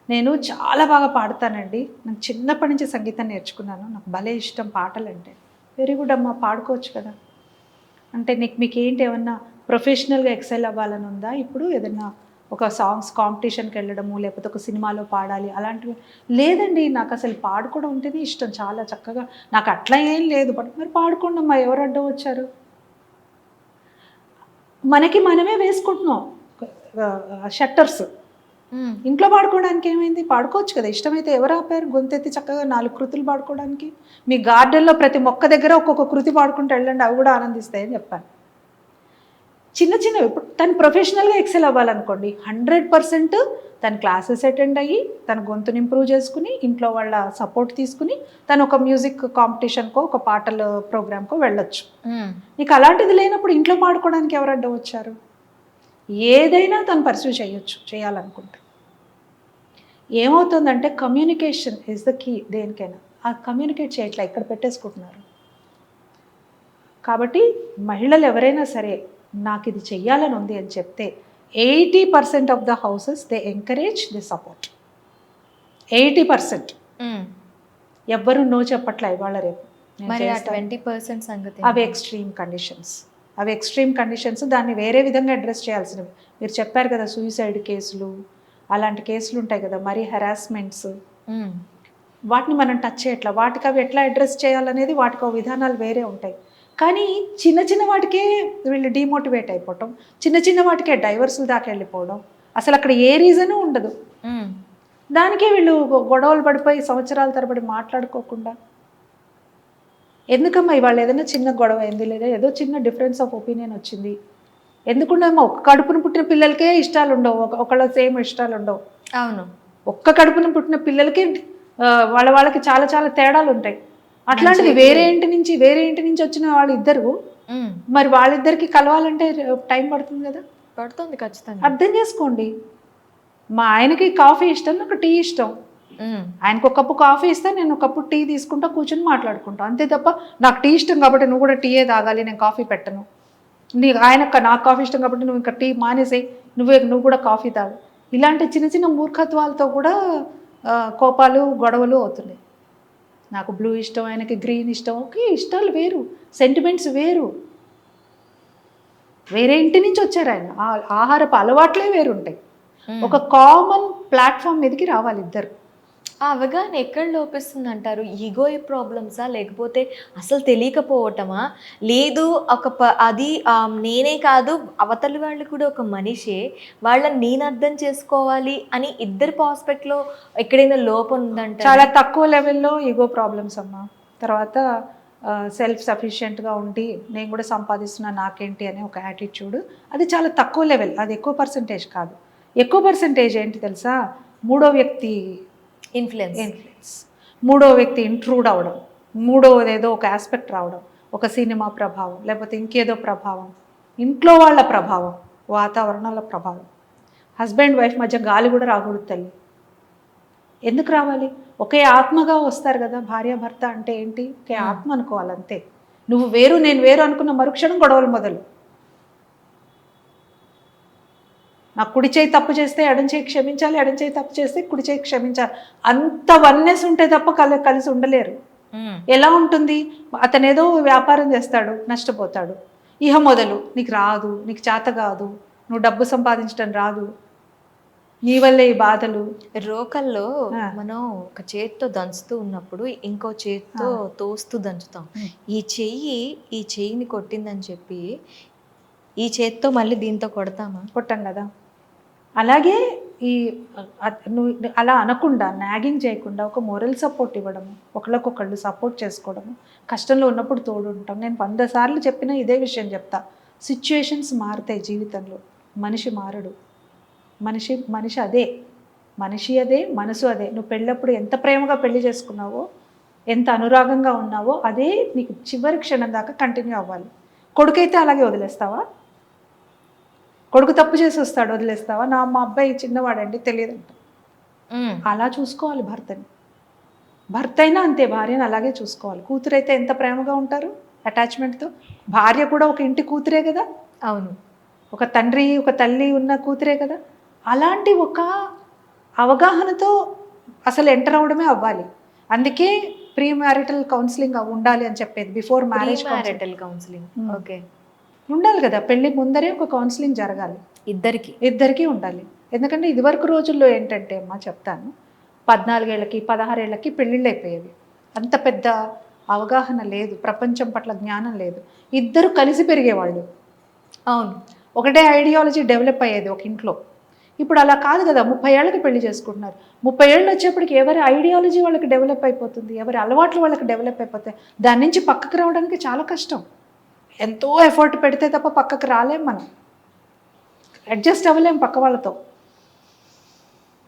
నేను చాలా బాగా పాడతానండి, నాకు చిన్నప్పటి నుంచి సంగీతం నేర్చుకున్నాను, నాకు భలే ఇష్టం పాటలు అంటే. వెరీ గుడ్ అమ్మా, పాడుకోవచ్చు కదా అంటే. మీకు ఏంటి ఏమన్నా ప్రొఫెషనల్గా ఎక్సెల్ అవ్వాలని ఉందా ఇప్పుడు, ఏదన్నా ఒక సాంగ్స్ కాంపిటీషన్కి వెళ్ళడము లేకపోతే ఒక సినిమాలో పాడాలి అలాంటివి? లేదండి, నాకు అసలు పాడుకోవడం ఉంటేనే ఇష్టం, చాలా చక్కగా, నాకు అట్లా ఏం లేదు. మరి పాడుకోండి అమ్మా, ఎవరు అడ్డం వచ్చారు? మనకి మనమే వేసుకుంటున్నాం షట్టర్స్. ఇంట్లో పాడుకోవడానికి ఏమైంది, పాడుకోవచ్చు కదా, ఇష్టమైతే. ఎవరు ఆపారు? గొంతెత్తి చక్కగా 4 కృతులు పాడుకోవడానికి. మీ గార్డెన్లో ప్రతి మొక్క దగ్గర ఒక్కొక్క కృతి పాడుకుంటూ వెళ్ళండి, అవి కూడా ఆనందిస్తాయని చెప్పాను. చిన్న చిన్నవి. ఇప్పుడు తను ప్రొఫెషనల్గా ఎక్సెల్ అవ్వాలనుకోండి, 100% తను క్లాసెస్ అటెండ్ అయ్యి తన గొంతుని ఇంప్రూవ్ చేసుకుని ఇంట్లో వాళ్ళ సపోర్ట్ తీసుకుని తను ఒక మ్యూజిక్ కాంపిటీషన్కో ఒక పాటల ప్రోగ్రామ్కో వెళ్ళొచ్చు. నీకు అలాంటిది లేనప్పుడు ఇంట్లో పాడుకోవడానికి ఎవరు అడ్డం వచ్చారు? ఏదైనా తను పర్సూ చేయొచ్చు, చేయాలనుకుంటే. ఏమవుతుందంటే కమ్యూనికేషన్ ఈజ్ ద కీ దేనికైనా. ఆ కమ్యూనికేట్ చేయట్లా, ఇక్కడ పెట్టేసుకుంటున్నారు. కాబట్టి మహిళలు ఎవరైనా సరే నాకు ఇది చెయ్యాలని ఉంది అని చెప్తే 80% of the houses they encourage, they support. 80% ఎవ్వరు నో చెప్పట్లే ఇవాళ రేపు. మరి ఆ 20% సంగతి? అవి ఎక్స్ట్రీమ్ కండిషన్స్, దాన్ని వేరే విధంగా అడ్రస్ చేయాల్సినవి. మీరు చెప్పారు కదా సూసైడ్ కేసులు, అలాంటి కేసులు ఉంటాయి కదా, మరి హెరాస్మెంట్స్, వాటిని మనం టచ్ చేయట్లా. వాటికి అవి ఎట్లా అడ్రస్ చేయాలనేది వాటికి విధానాలు వేరే ఉంటాయి. కానీ చిన్న చిన్న వాటికే వీళ్ళు డిమోటివేట్ అయిపోవటం, చిన్న చిన్న వాటికే డైవర్సుల దాకా వెళ్ళిపోవడం, అసలు అక్కడ ఏ రీజను ఉండదు. దానికే వీళ్ళు గొడవలు పడిపోయి సంవత్సరాల తరబడి మాట్లాడుకోకుండా. ఎందుకమ్మా ఇవాళ ఏదైనా చిన్న గొడవ అయింది లేదా ఏదో చిన్న డిఫరెన్స్ ఆఫ్ ఒపీనియన్ వచ్చింది, ఎందుకుండమ్మా? ఒక్క కడుపున పుట్టిన పిల్లలకే ఇష్టాలు ఉండవు, ఒకళ్ళ సేమ్ ఇష్టాలు ఉండవు. అవును, ఒక్క కడుపున పుట్టిన పిల్లలకి వాళ్ళకి చాలా చాలా తేడాలు ఉంటాయి. అట్లాంటిది వేరే ఇంటి నుంచి వచ్చిన వాళ్ళు ఇద్దరు, మరి వాళ్ళిద్దరికి కలవాలంటే టైం పడుతుంది కదా. పడుతుంది ఖచ్చితంగా. అర్థం చేసుకోండి. మా ఆయనకి కాఫీ ఇష్టం, నాకు టీ ఇష్టం. ఆయనకు ఒక కప్పు కాఫీ ఇస్తే నేను ఒక కప్పు టీ తీసుకుంటా, కూర్చొని మాట్లాడుకుంటా, అంతే తప్ప నాకు టీ ఇష్టం కాబట్టి నువ్వు కూడా టీయే తాగాలి, నేను కాఫీ పెట్టను. నాకు కాఫీ ఇష్టం కాబట్టి నువ్వు ఇంకా టీ మానేసేయి, నువ్వు కూడా కాఫీ తాగు. ఇలాంటి చిన్న చిన్న మూర్ఖత్వాలతో కూడా కోపాలు గొడవలు అవుతున్నాయి. నాకు బ్లూ ఇష్టం, ఆయనకి గ్రీన్ ఇష్టం. ఓకే, ఇష్టాలు వేరు, సెంటిమెంట్స్ వేరు. వేరే ఇంటి నుంచి వచ్చారు ఆయన, ఆహారపు అలవాట్లే వేరు ఉంటాయి. ఒక కామన్ ప్లాట్ఫామ్ మీదకి రావాలి ఇద్దరు. ఆ అవగాహన ఎక్కడ లోపిస్తుంది అంటారు? ఈగో ప్రాబ్లమ్సా, లేకపోతే అసలు తెలియకపోవటమా? లేదు అది నేనే కాదు, అవతలి వాళ్ళు కూడా ఒక మనిషే, వాళ్ళని నేను అర్థం చేసుకోవాలి అని ఇద్దరు ప్రాస్పెక్ట్లో ఎక్కడైనా లోపం ఉందంట? చాలా తక్కువ లెవెల్లో ఈగో ప్రాబ్లమ్స్ అమ్మా. తర్వాత సెల్ఫ్ సఫిషియెంట్గా ఉండి నేను కూడా సంపాదిస్తున్నా నాకేంటి అనే ఒక యాటిట్యూడ్, అది చాలా తక్కువ లెవెల్, అది ఎక్కువ పర్సంటేజ్ కాదు. ఎక్కువ పర్సంటేజ్ ఏంటి తెలుసా? మూడో వ్యక్తి ఇన్ఫ్లుయెన్స్, మూడో వ్యక్తి ఇంట్రూడ్ అవ్వడం, మూడోది ఏదో ఒక ఆస్పెక్ట్ రావడం, ఒక సినిమా ప్రభావం లేకపోతే ఇంకేదో ప్రభావం, ఇంట్లో వాళ్ళ ప్రభావం, వాతావరణాల ప్రభావం. హస్బెండ్ వైఫ్ మధ్య గాలి కూడా రాకూడదు తల్లి. ఎందుకు రావాలి? ఒకే ఆత్మగా వస్తారు కదా. భార్య భర్త అంటే ఏంటి? ఒకే ఆత్మ అనుకోవాలంతే. నువ్వు వేరు నేను వేరు అనుకున్న మరుక్షణం గొడవలు మొదలు. నాకు కుడి చేయి తప్పు చేస్తే ఎడం చేయి క్షమించాలి, ఎడం చేయి తప్పు చేస్తే కుడి చేయి క్షమించాలి. అంత వన్నెస్ ఉంటే తప్ప కలిసి ఉండలేరు. ఎలా ఉంటుంది? అతను ఏదో వ్యాపారం చేస్తాడు, నష్టపోతాడు, ఇహ మొదలు నీకు రాదు, నీకు చేత కాదు, నువ్వు డబ్బు సంపాదించడం రాదు, నీ వల్లే ఈ బాధలు. రోకల్లో మనం ఒక చేతితో దంచుతూ ఉన్నప్పుడు ఇంకో చేతితో తోస్తూ దంచుతాం. ఈ చెయ్యిని కొట్టిందని చెప్పి ఈ చేత్తో మళ్ళీ దీంతో కొడతామా? కొట్టాం కదా. అలాగే ఈ నువ్వు అలా అనకుండా, నాగింగ్ చేయకుండా ఒక మోరల్ సపోర్ట్ ఇవ్వడము, ఒకళ్ళకొకళ్ళు సపోర్ట్ చేసుకోవడము, కష్టంలో ఉన్నప్పుడు తోడు ఉంటాం. నేను 100 సార్లు చెప్పినా ఇదే విషయం చెప్తా. సిచ్యుయేషన్స్ మారుతాయి జీవితంలో, మనిషి మారడు. మనిషి అదే, మనసు అదే. నువ్వు పెళ్ళప్పుడు ఎంత ప్రేమగా పెళ్లి చేసుకున్నావో, ఎంత అనురాగంగా ఉన్నావో, అదే నీకు చివరి క్షణం దాకా కంటిన్యూ అవ్వాలి. కొడుకైతే అలాగే వదిలేస్తావా? కొడుకు తప్పు చేసి వస్తాడు, వదిలేస్తావా? మా అబ్బాయి చిన్నవాడండి తెలియదంట. అలా చూసుకోవాలి భర్తని. భర్త అయినా అంతే, భార్యను అలాగే చూసుకోవాలి. కూతురు అయితే ఎంత ప్రేమగా ఉంటారు అటాచ్మెంట్తో. భార్య కూడా ఒక ఇంటి కూతురే కదా. అవును, ఒక తండ్రి ఒక తల్లి ఉన్న కూతురే కదా. అలాంటి ఒక అవగాహనతో అసలు ఎంటర్ అవడమే అవ్వాలి. అందుకే ప్రీ మ్యారిటల్ కౌన్సిలింగ్ ఉండాలి అని చెప్పేది. బిఫోర్ మ్యారేజ్ కౌన్సిలింగ్ ఓకే ఉండాలి కదా. పెళ్లి ముందరే ఒక కౌన్సిలింగ్ జరగాలి. ఇద్దరికి ఉండాలి. ఎందుకంటే ఇదివరకు రోజుల్లో ఏంటంటే అమ్మా చెప్తాను, 14 ఏళ్ళకి 16 ఏళ్ళకి పెళ్ళిళ్ళు అయిపోయేవి. అంత పెద్ద అవగాహన లేదు, ప్రపంచం పట్ల జ్ఞానం లేదు. ఇద్దరు కలిసి పెరిగేవాళ్ళు. అవును, ఒకటే ఐడియాలజీ డెవలప్ అయ్యేది ఒక ఇంట్లో. ఇప్పుడు అలా కాదు కదా. 30 ఏళ్ళకి పెళ్లి చేసుకుంటున్నారు. 30 ఏళ్ళు వచ్చేప్పటికి ఎవరి ఐడియాలజీ వాళ్ళకి డెవలప్ అయిపోతుంది, ఎవరి అలవాట్లు వాళ్ళకి డెవలప్ అయిపోతాయి. దాని నుంచి పక్కకు రావడానికి చాలా కష్టం. ఎంతో ఎఫర్ట్ పెడితే తప్ప పక్కకు రాలేం మనం, అడ్జస్ట్ అవ్వలేం పక్క వాళ్ళతో.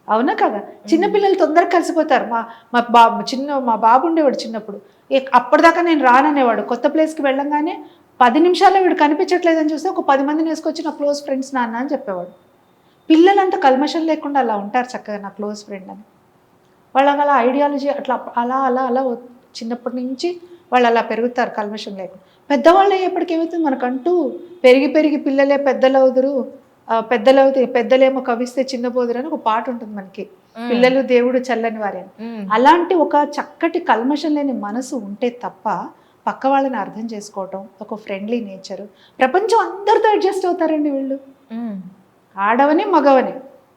అవునా కదా. చిన్నపిల్లలు తొందరగా కలిసిపోతారు. మా బాబు ఉండేవాడు చిన్నప్పుడు. అప్పటిదాకా నేను రాననేవాడు. కొత్త ప్లేస్కి వెళ్ళంగానే 10 నిమిషాల్లో వీడు కనిపించట్లేదని చూస్తే ఒక 10 మందిని వేసుకొచ్చి నా క్లోజ్ ఫ్రెండ్స్ నాన్న అని చెప్పేవాడు. పిల్లలంతా కల్మషం లేకుండా అలా ఉంటారు చక్కగా, నా క్లోజ్ ఫ్రెండ్ అని. వాళ్ళకి అలా ఐడియాలజీ అట్లా అలా అలా అలా చిన్నప్పటి నుంచి వాళ్ళు అలా పెరుగుతారు కల్మషం లేకుండా. పెద్దవాళ్ళు అయ్యేప్పటికి ఏమవుతుంది, మనకంటూ పెరిగి పిల్లలే పెద్దలవుదురు, పెద్దలేమో కవిస్తే చిన్నబోదురు అని ఒక పాట ఉంటుంది మనకి. పిల్లలు దేవుడు చల్లని వారి అని. అలాంటి ఒక చక్కటి కల్మషం లేని మనసు ఉంటే తప్ప పక్క వాళ్ళని అర్థం చేసుకోవటం, ఒక ఫ్రెండ్లీ నేచరు. ప్రపంచం అందరితో అడ్జస్ట్ అవుతారండి వీళ్ళు, ఆడవని మగవని.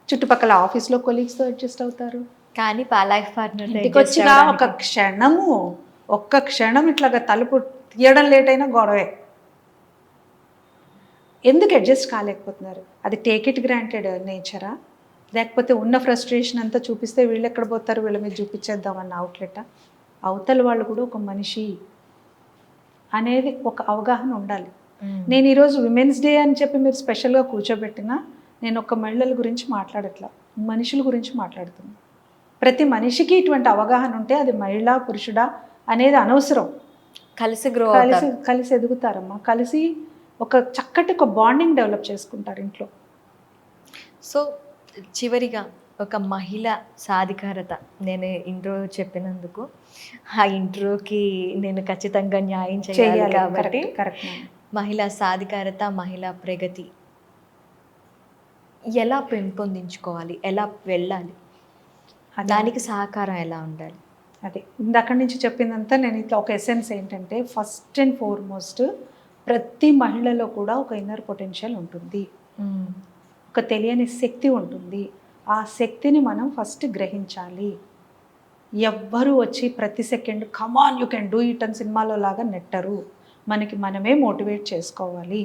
చుట్టుపక్కల ఆఫీస్లో కొలీగ్స్తో అడ్జస్ట్ అవుతారు. కానీ లైఫ్ పార్ట్నర్ ఇంటికి వచ్చిన ఒక్క క్షణం ఇట్లాగా తలుపు తీయడం లేట్ అయినా గొడవే. ఎందుకు అడ్జస్ట్ కాలేకపోతున్నారు? అది టేక్ ఇట్ గ్రాంటెడ్ నేచరా, లేకపోతే ఉన్న ఫ్రస్ట్రేషన్ అంతా చూపిస్తే వీళ్ళు ఎక్కడ పోతారు, వీళ్ళ మీద చూపించేద్దామన్న అవుట్లెటా? అవతల వాళ్ళు కూడా ఒక మనిషి అనేది ఒక అవగాహన ఉండాలి. నేను ఈరోజు విమెన్స్ డే అని చెప్పి మీరు స్పెషల్గా కూర్చోబెట్టినా నేను ఒక మహిళల గురించి మాట్లాడట్లా, మనుషుల గురించి మాట్లాడుతున్నాను. ప్రతి మనిషికి ఇటువంటి అవగాహన ఉంటే అది మహిళ పురుషుడా అనేది అనవసరం. కలిసి ఎదుగుతారమ్మా, కలిసి ఒక చక్కటి ఒక బాండింగ్ డెవలప్ చేసుకుంటారు ఇంట్లో. సో చివరిగా ఒక మహిళ సాధికారత, నేను ఇంట్రో చెప్పినందుకు ఆ ఇంట్రోకి నేను ఖచ్చితంగా న్యాయం చేయాలి కాబట్టి కరెక్ట్. మహిళా సాధికారత, మహిళా ప్రగతి ఎలా పెంపొందించుకోవాలి, ఎలా వెళ్ళాలి, దానికి సహకారం ఎలా ఉండాలి? అదే ఇందాక నుంచి చెప్పిందంతా నేను ఇట్లా ఒక ఎసెన్స్ ఏంటంటే, ఫస్ట్ అండ్ ఫార్మోస్ట్ ప్రతి మహిళలో కూడా ఒక ఇన్నర్ పొటెన్షియల్ ఉంటుంది, ఒక తెలియని శక్తి ఉంటుంది. ఆ శక్తిని మనం ఫస్ట్ గ్రహించాలి. ఎవ్వరూ వచ్చి ప్రతి second come on you can do it అని సినిమాలో లాగా నెట్టరు. మనకి మనమే మోటివేట్ చేసుకోవాలి.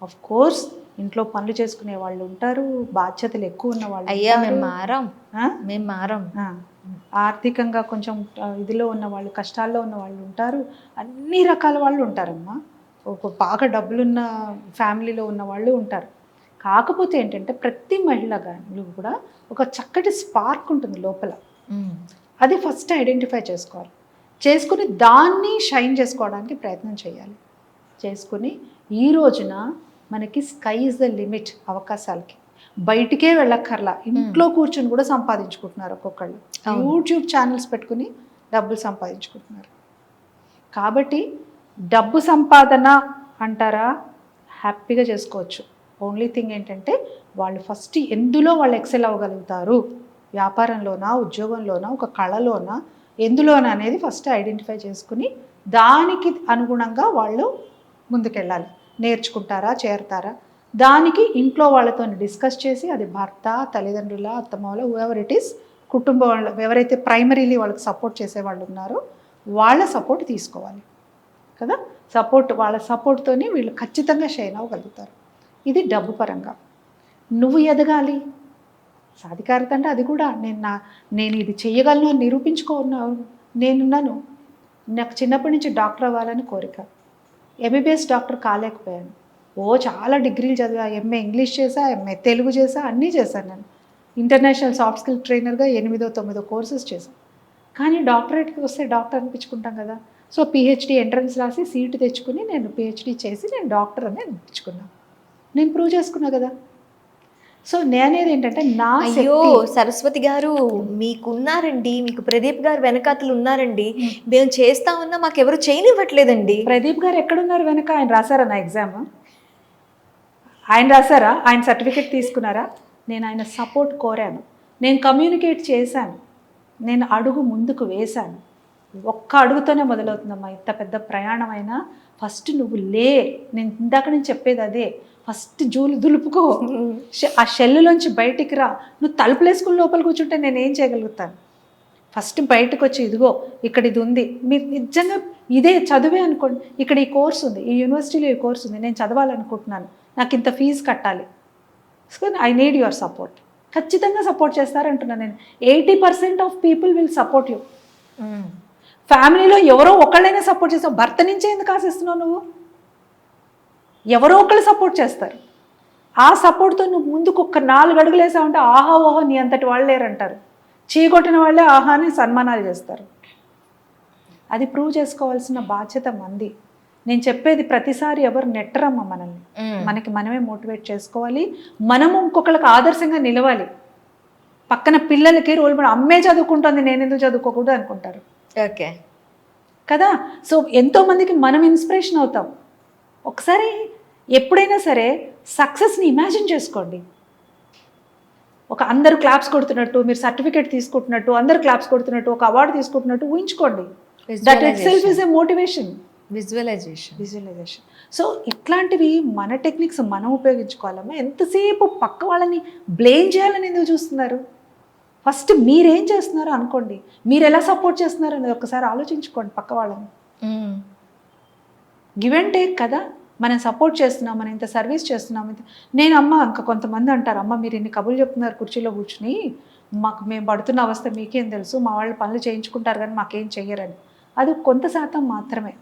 ఆఫ్ కోర్స్ ఇంట్లో పనులు చేసుకునే వాళ్ళు ఉంటారు, బాధ్యతలు ఎక్కువ ఉన్న వాళ్ళు. అయ్యా మేము మారం. ఆర్థికంగా కొంచెం ఇదిలో ఉన్న వాళ్ళు, కష్టాల్లో ఉన్న వాళ్ళు ఉంటారు, అన్ని రకాల వాళ్ళు ఉంటారమ్మా. ఒక బాగా డబ్బులున్న ఫ్యామిలీలో ఉన్న వాళ్ళు ఉంటారు. కాకపోతే ఏంటంటే ప్రతి మహిళ గాను కూడా ఒక చక్కటి స్పార్క్ ఉంటుంది లోపల. అది ఫస్ట్ ఐడెంటిఫై చేసుకోవాలి. చేసుకుని దాన్ని షైన్ చేసుకోవడానికి ప్రయత్నం చేయాలి. చేసుకుని ఈ రోజున మనకి స్కై ఇస్ ద లిమిట్ అవకాశాలకి. బయటికే వెళ్ళక్కర్లా, ఇంట్లో కూర్చొని కూడా సంపాదించుకుంటున్నారు ఒక్కొక్కళ్ళు. యూట్యూబ్ ఛానల్స్ పెట్టుకుని డబ్బులు సంపాదించుకుంటున్నారు. కాబట్టి డబ్బు సంపాదన అంటారా, హ్యాపీగా చేసుకోవచ్చు. ఓన్లీ థింగ్ ఏంటంటే వాళ్ళు ఫస్ట్ ఎందులో వాళ్ళు ఎక్సెల్ అవ్వగలుగుతారు, వ్యాపారంలోనా, ఉద్యోగంలోనా, ఒక కళలోనా, ఎందులోనా అనేది ఫస్ట్ ఐడెంటిఫై చేసుకుని దానికి అనుగుణంగా వాళ్ళు ముందుకెళ్ళాలి. నేర్చుకుంటారా, చేరతారా, దానికి ఇంట్లో వాళ్ళతో డిస్కస్ చేసి, అది భర్త, తల్లిదండ్రుల, అత్తమామల, హూఎవర్ ఇట్ ఈస్, కుటుంబం వాళ్ళు ఎవరైతే ప్రైమరీలీ వాళ్ళకి సపోర్ట్ చేసే వాళ్ళు ఉన్నారో వాళ్ళ సపోర్ట్ తీసుకోవాలి కదా. వాళ్ళ సపోర్ట్తోని వీళ్ళు ఖచ్చితంగా షైన్ అవ్వగలుగుతారు. ఇది డబ్బు పరంగా. నువ్వు ఎదగాలి, సాధికారత అంటే అది కూడా నేను ఇది చెయ్యగలను అని నిరూపించుకున్నాను. నేనున్నాను. నాకు చిన్నప్పటి నుంచి డాక్టర్ అవ్వాలని కోరిక. ఎంబీబీఎస్ డాక్టర్ కాలేకపోయాను. చాలా డిగ్రీలు చదివా, ఎంఏ ఇంగ్లీష్ చేశా, ఎంఏ తెలుగు చేశా, అన్నీ చేశాను. నేను ఇంటర్నేషనల్ సాఫ్ట్ స్కిల్ ట్రైనర్గా 8-9 కోర్సెస్ చేశాను. కానీ డాక్టరేట్కి వస్తే డాక్టర్ అనిపించుకుంటాం కదా. సో పిహెచ్డి ఎంట్రన్స్ రాసి సీటు తెచ్చుకుని నేను పిహెచ్డి చేసి నేను డాక్టర్ అని అనిపించుకున్నాను. నేను ప్రూవ్ చేసుకున్నా కదా. సో నేనేది ఏంటంటే నా అయ్యో సరస్వతి గారు మీకున్నారండి, మీకు ప్రదీప్ గారు వెనకాతలు ఉన్నారండి. మేము చేస్తా ఉన్నా మాకెవరు చేయనివ్వట్లేదండి. ప్రదీప్ గారు ఎక్కడున్నారు వెనక? ఆయన రాశారా నా ఎగ్జామ్? ఆయన రాశారా? ఆయన సర్టిఫికేట్ తీసుకున్నారా? నేను ఆయన సపోర్ట్ కోరాను, నేను కమ్యూనికేట్ చేశాను, నేను అడుగు ముందుకు వేశాను. ఒక్క అడుగుతోనే మొదలవుతుందమ్మా ఇంత పెద్ద ప్రయాణం అయినా. ఫస్ట్ నువ్వు లే. నేను ఇందాక నేను చెప్పేది అదే. ఫస్ట్ జూలు దులుపుకో, ఆ షెల్లులోంచి బయటికి రా. నువ్వు తలుపులేసుకుని లోపల కూర్చుంటే నేను ఏం చేయగలుగుతాను? ఫస్ట్ బయటకు వచ్చి ఇదిగో ఇక్కడ ఇది ఉంది. మీరు నిజంగా ఇదే చదువే అనుకోండి, ఇక్కడ ఈ కోర్స్ ఉంది, ఈ యూనివర్సిటీలో ఈ కోర్స్ ఉంది, నేను చదవాలనుకుంటున్నాను, నాకు ఇంత ఫీజు కట్టాలి, so I need your support. ఖచ్చితంగా సపోర్ట్ చేస్తారంటున్నాను నేను. 80% of people will support you. ఫ్యామిలీలో ఎవరో ఒకళ్ళైనా సపోర్ట్ చేస్తావు. భర్త నుంచే ఎందుకు ఆశిస్తున్నావు నువ్వు? ఎవరో ఒకళ్ళు సపోర్ట్ చేస్తారు. ఆ సపోర్ట్తో నువ్వు ముందుకు ఒక 4 అడుగులు వేసావంటే ఆహా ఓహో నీ అంతటి వాళ్ళు లేరంటారు. చీకొట్టిన వాళ్ళే ఆహా అని సన్మానాలు చేస్తారు. అది ప్రూవ్ చేసుకోవాల్సిన బాధ్యత మంది. నేను చెప్పేది ప్రతిసారి ఎవరు నెట్టరమ్మ మనల్ని. మనకి మనమే మోటివేట్ చేసుకోవాలి. మనము ఇంకొకళ్ళకి ఆదర్శంగా నిలవాలి. పక్కన పిల్లలకి రోల్ మోడల్. అమ్మే చదువుకుంటుంది నేను ఎందుకు చదువుకోకూడదు అనుకుంటారు. ఓకే కదా. సో ఎంతోమందికి మనం ఇన్స్పిరేషన్ అవుతాం. ఒకసారి ఎప్పుడైనా సరే సక్సెస్ని ఇమాజిన్ చేసుకోండి. ఒక అందరూ క్లాప్స్ కొడుతున్నట్టు, మీరు సర్టిఫికేట్ తీసుకుంటున్నట్టు, అందరూ క్లాప్స్ కొడుతున్నట్టు, ఒక అవార్డు తీసుకుంటున్నట్టు ఊహించుకోండి. That itself is a motivation. Visualization. So ఇట్లాంటివి మన టెక్నిక్స్ మనం ఉపయోగించుకోవాలమ్మా. ఎంతసేపు పక్క వాళ్ళని బ్లేమ్ చేయాలని ఎందుకు చూస్తున్నారు? ఫస్ట్ మీరేం చేస్తున్నారో అనుకోండి, మీరు ఎలా సపోర్ట్ చేస్తున్నారు అనేది ఒకసారి ఆలోచించుకోండి. పక్క వాళ్ళని గివ్ అండ్ టేక్ కదా. మనం సపోర్ట్ చేస్తున్నాం, మనం ఇంత సర్వీస్ చేస్తున్నాం. నేను అమ్మ ఇంకా కొంతమంది అంటారు, అమ్మ మీరు ఇన్ని కబుర్లు చెప్తున్నారు కుర్చీలో కూర్చుని, మేము పడుతున్న అవస్థ మీకేం తెలుసు, మా వాళ్ళు పనులు చేయించుకుంటారు కానీ మాకేం చెయ్యరని. అది కొంత శాతం మాత్రమే.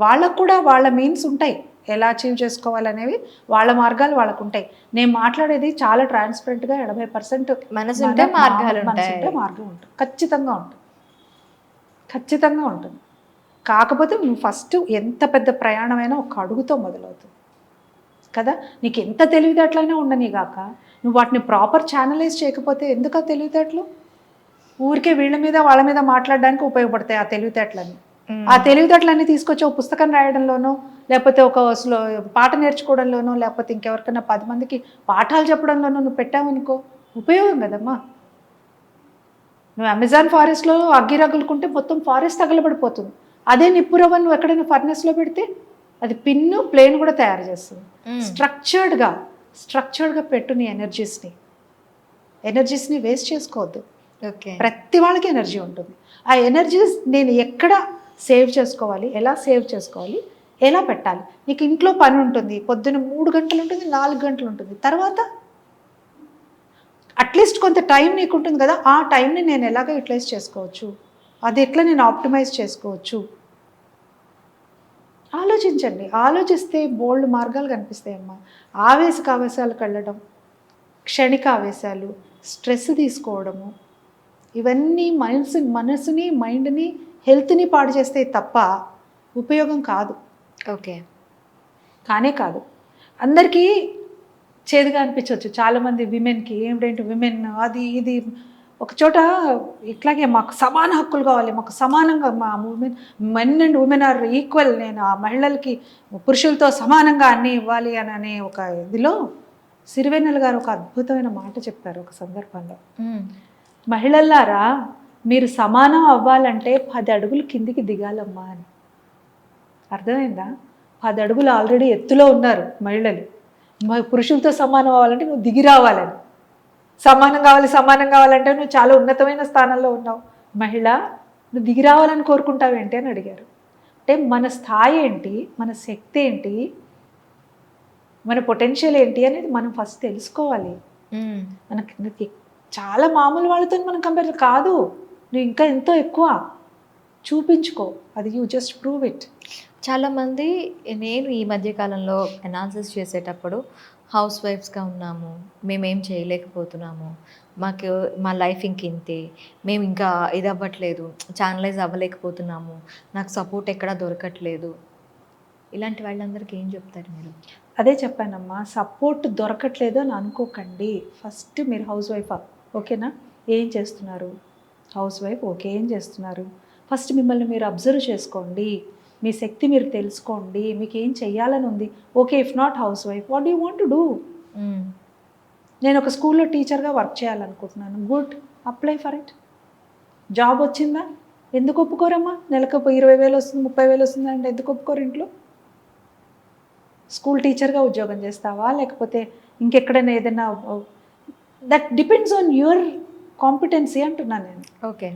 వాళ్ళకు కూడా వాళ్ళ మీన్స్ ఉంటాయి, ఎలా అచీవ్ చేసుకోవాలనేవి వాళ్ళ మార్గాలు వాళ్ళకు ఉంటాయి. నేను మాట్లాడేది చాలా ట్రాన్స్పరెంట్గా 80% మనసు ఉంటే మార్గాలు మార్గం ఉంటుంది. ఖచ్చితంగా ఉంటుంది. కాకపోతే నువ్వు ఫస్ట్ ఎంత పెద్ద ప్రయాణమైనా ఒక అడుగుతో మొదలవుతుంది కదా. నీకు ఎంత తెలివితేటలైనా ఉండనిగాక నువ్వు వాటిని ప్రాపర్ ఛానలైజ్ చేయకపోతే ఎందుకు ఆ తెలివితేటలు? ఊరికే వీళ్ళ మీద వాళ్ళ మీద మాట్లాడడానికి ఉపయోగపడతాయి ఆ తెలివితేటలన్నీ. ఆ తెలివితేటలన్నీ తీసుకొచ్చి ఒక పుస్తకం రాయడంలోనో, లేకపోతే ఒక పాట నేర్చుకోవడంలోనో, లేకపోతే ఇంకెవరికైనా 10 మందికి పాఠాలు చెప్పడంలోనో నువ్వు పెట్టావనుకో ఉపయోగం కదమ్మా. నువ్వు అమెజాన్ ఫారెస్ట్లో అగ్గి రగులుకుంటే మొత్తం ఫారెస్ట్ తగలబడిపోతుంది. అదే నిప్పురవ్వ నువ్వు ఎక్కడైనా ఫర్నెస్లో పెడితే అది పిన్ను ప్లేన్ కూడా తయారు చేస్తుంది. స్ట్రక్చర్డ్గా పెట్టు నీ ఎనర్జీస్ని వేస్ట్ చేసుకోవద్దు. ప్రతి వాళ్ళకి ఎనర్జీ ఉంటుంది. ఆ ఎనర్జీస్ నేను ఎక్కడ సేవ్ చేసుకోవాలి, ఎలా సేవ్ చేసుకోవాలి, ఎలా పెట్టాలి. నీకు ఇంట్లో పని ఉంటుంది, పొద్దున్న 3 గంటలు ఉంటుంది, 4 గంటలు ఉంటుంది, తర్వాత అట్లీస్ట్ కొంత టైం నీకు ఉంటుంది కదా. ఆ టైంని నేను ఎలాగ యూటిలైజ్ చేసుకోవచ్చు, అది ఎట్లా నేను ఆప్టిమైజ్ చేసుకోవచ్చు. ఆలోచించండి. ఆలోచిస్తే బోల్డ్ మార్గాలు కనిపిస్తాయమ్మా. ఆవేశాలకు వెళ్ళడం, క్షణిక ఆవేశాలు, స్ట్రెస్ తీసుకోవడము, ఇవన్నీ మనసుని మైండ్ని హెల్త్ని పాడు చేస్తే తప్ప ఉపయోగం కాదు. కాదు. అందరికీ చేదుగా అనిపించవచ్చు. చాలామంది విమెన్కి ఏమిటంటే విమెన్ అది ఇది ఒక చోట ఇట్లాగే మాకు సమాన హక్కులు కావాలి, మాకు సమానంగా మా men and women are equal, నేను ఆ మహిళలకి పురుషులతో సమానంగా అన్నీ ఇవ్వాలి అని అనే ఒక ఇదిలో సిరివెన్నెల గారు ఒక అద్భుతమైన మాట చెప్పారు ఒక సందర్భంలో. మహిళల్లారా, మీరు సమానం అవ్వాలంటే 10 అడుగులు కిందికి దిగాలమ్మా అని. అర్థమైందా? 10 అడుగులు ఆల్రెడీ ఎత్తులో ఉన్నారు మహిళలు. పురుషులతో సమానం అవ్వాలంటే నువ్వు దిగి రావాలని. సమానం కావాలంటే నువ్వు చాలా ఉన్నతమైన స్థానంలో ఉన్నావు. మహిళ, నువ్వు దిగి రావాలని కోరుకుంటావేంటి అని అడిగారు. అంటే మన స్థాయి ఏంటి, మన శక్తి ఏంటి, మన పొటెన్షియల్ ఏంటి అనేది మనం ఫస్ట్ తెలుసుకోవాలి. మనకి చాలా మామూలు వాళ్ళతో మనం కంపేర్ కాదు, నువ్వు ఇంకా ఎంతో ఎక్కువ చూపించుకో, అది యూ జస్ట్ ప్రూవ్ ఇట్. చాలామంది నేను ఈ మధ్యకాలంలో అనాలిసిస్ చేసేటప్పుడు హౌస్ వైఫ్స్గా ఉన్నాము, మేమేం చేయలేకపోతున్నాము, మాకు మా లైఫ్ ఇంతే, మేము ఇంకా ఇది అవ్వట్లేదు, ఛానలైజ్ అవ్వలేకపోతున్నాము, నాకు సపోర్ట్ ఎక్కడా దొరకట్లేదు, ఇలాంటి వాళ్ళందరికీ ఏం చెప్తారు మీరు? అదే చెప్పానమ్మా, సపోర్ట్ దొరకట్లేదు అని అనుకోకండి. ఫస్ట్ మీరు హౌస్ వైఫా, ఓకేనా, ఏం చేస్తున్నారు, హౌస్ వైఫ్ ఓకే, ఏం చేస్తున్నారు, ఫస్ట్ మిమ్మల్ని మీరు అబ్జర్వ్ చేసుకోండి, మీ శక్తి మీరు తెలుసుకోండి, మీకు ఏం చెయ్యాలని ఉంది. Okay, if not house wife, what do you want to do? నేను ఒక స్కూల్లో టీచర్గా వర్క్ చేయాలనుకుంటున్నాను, good, apply for it. Job వచ్చిందా? ఎందుకు ఒప్పుకోరమ్మా? నెలకు 20,000 వస్తుంది, 30,000 వస్తుంది అంటే ఎందుకు ఒప్పుకోరు ఇంట్లో? స్కూల్ టీచర్గా ఉద్యోగం చేస్తావా, లేకపోతే ఇంకెక్కడైనా ఏదైనా, that depends on your competency అంటున్నాను నేను. ఓకే,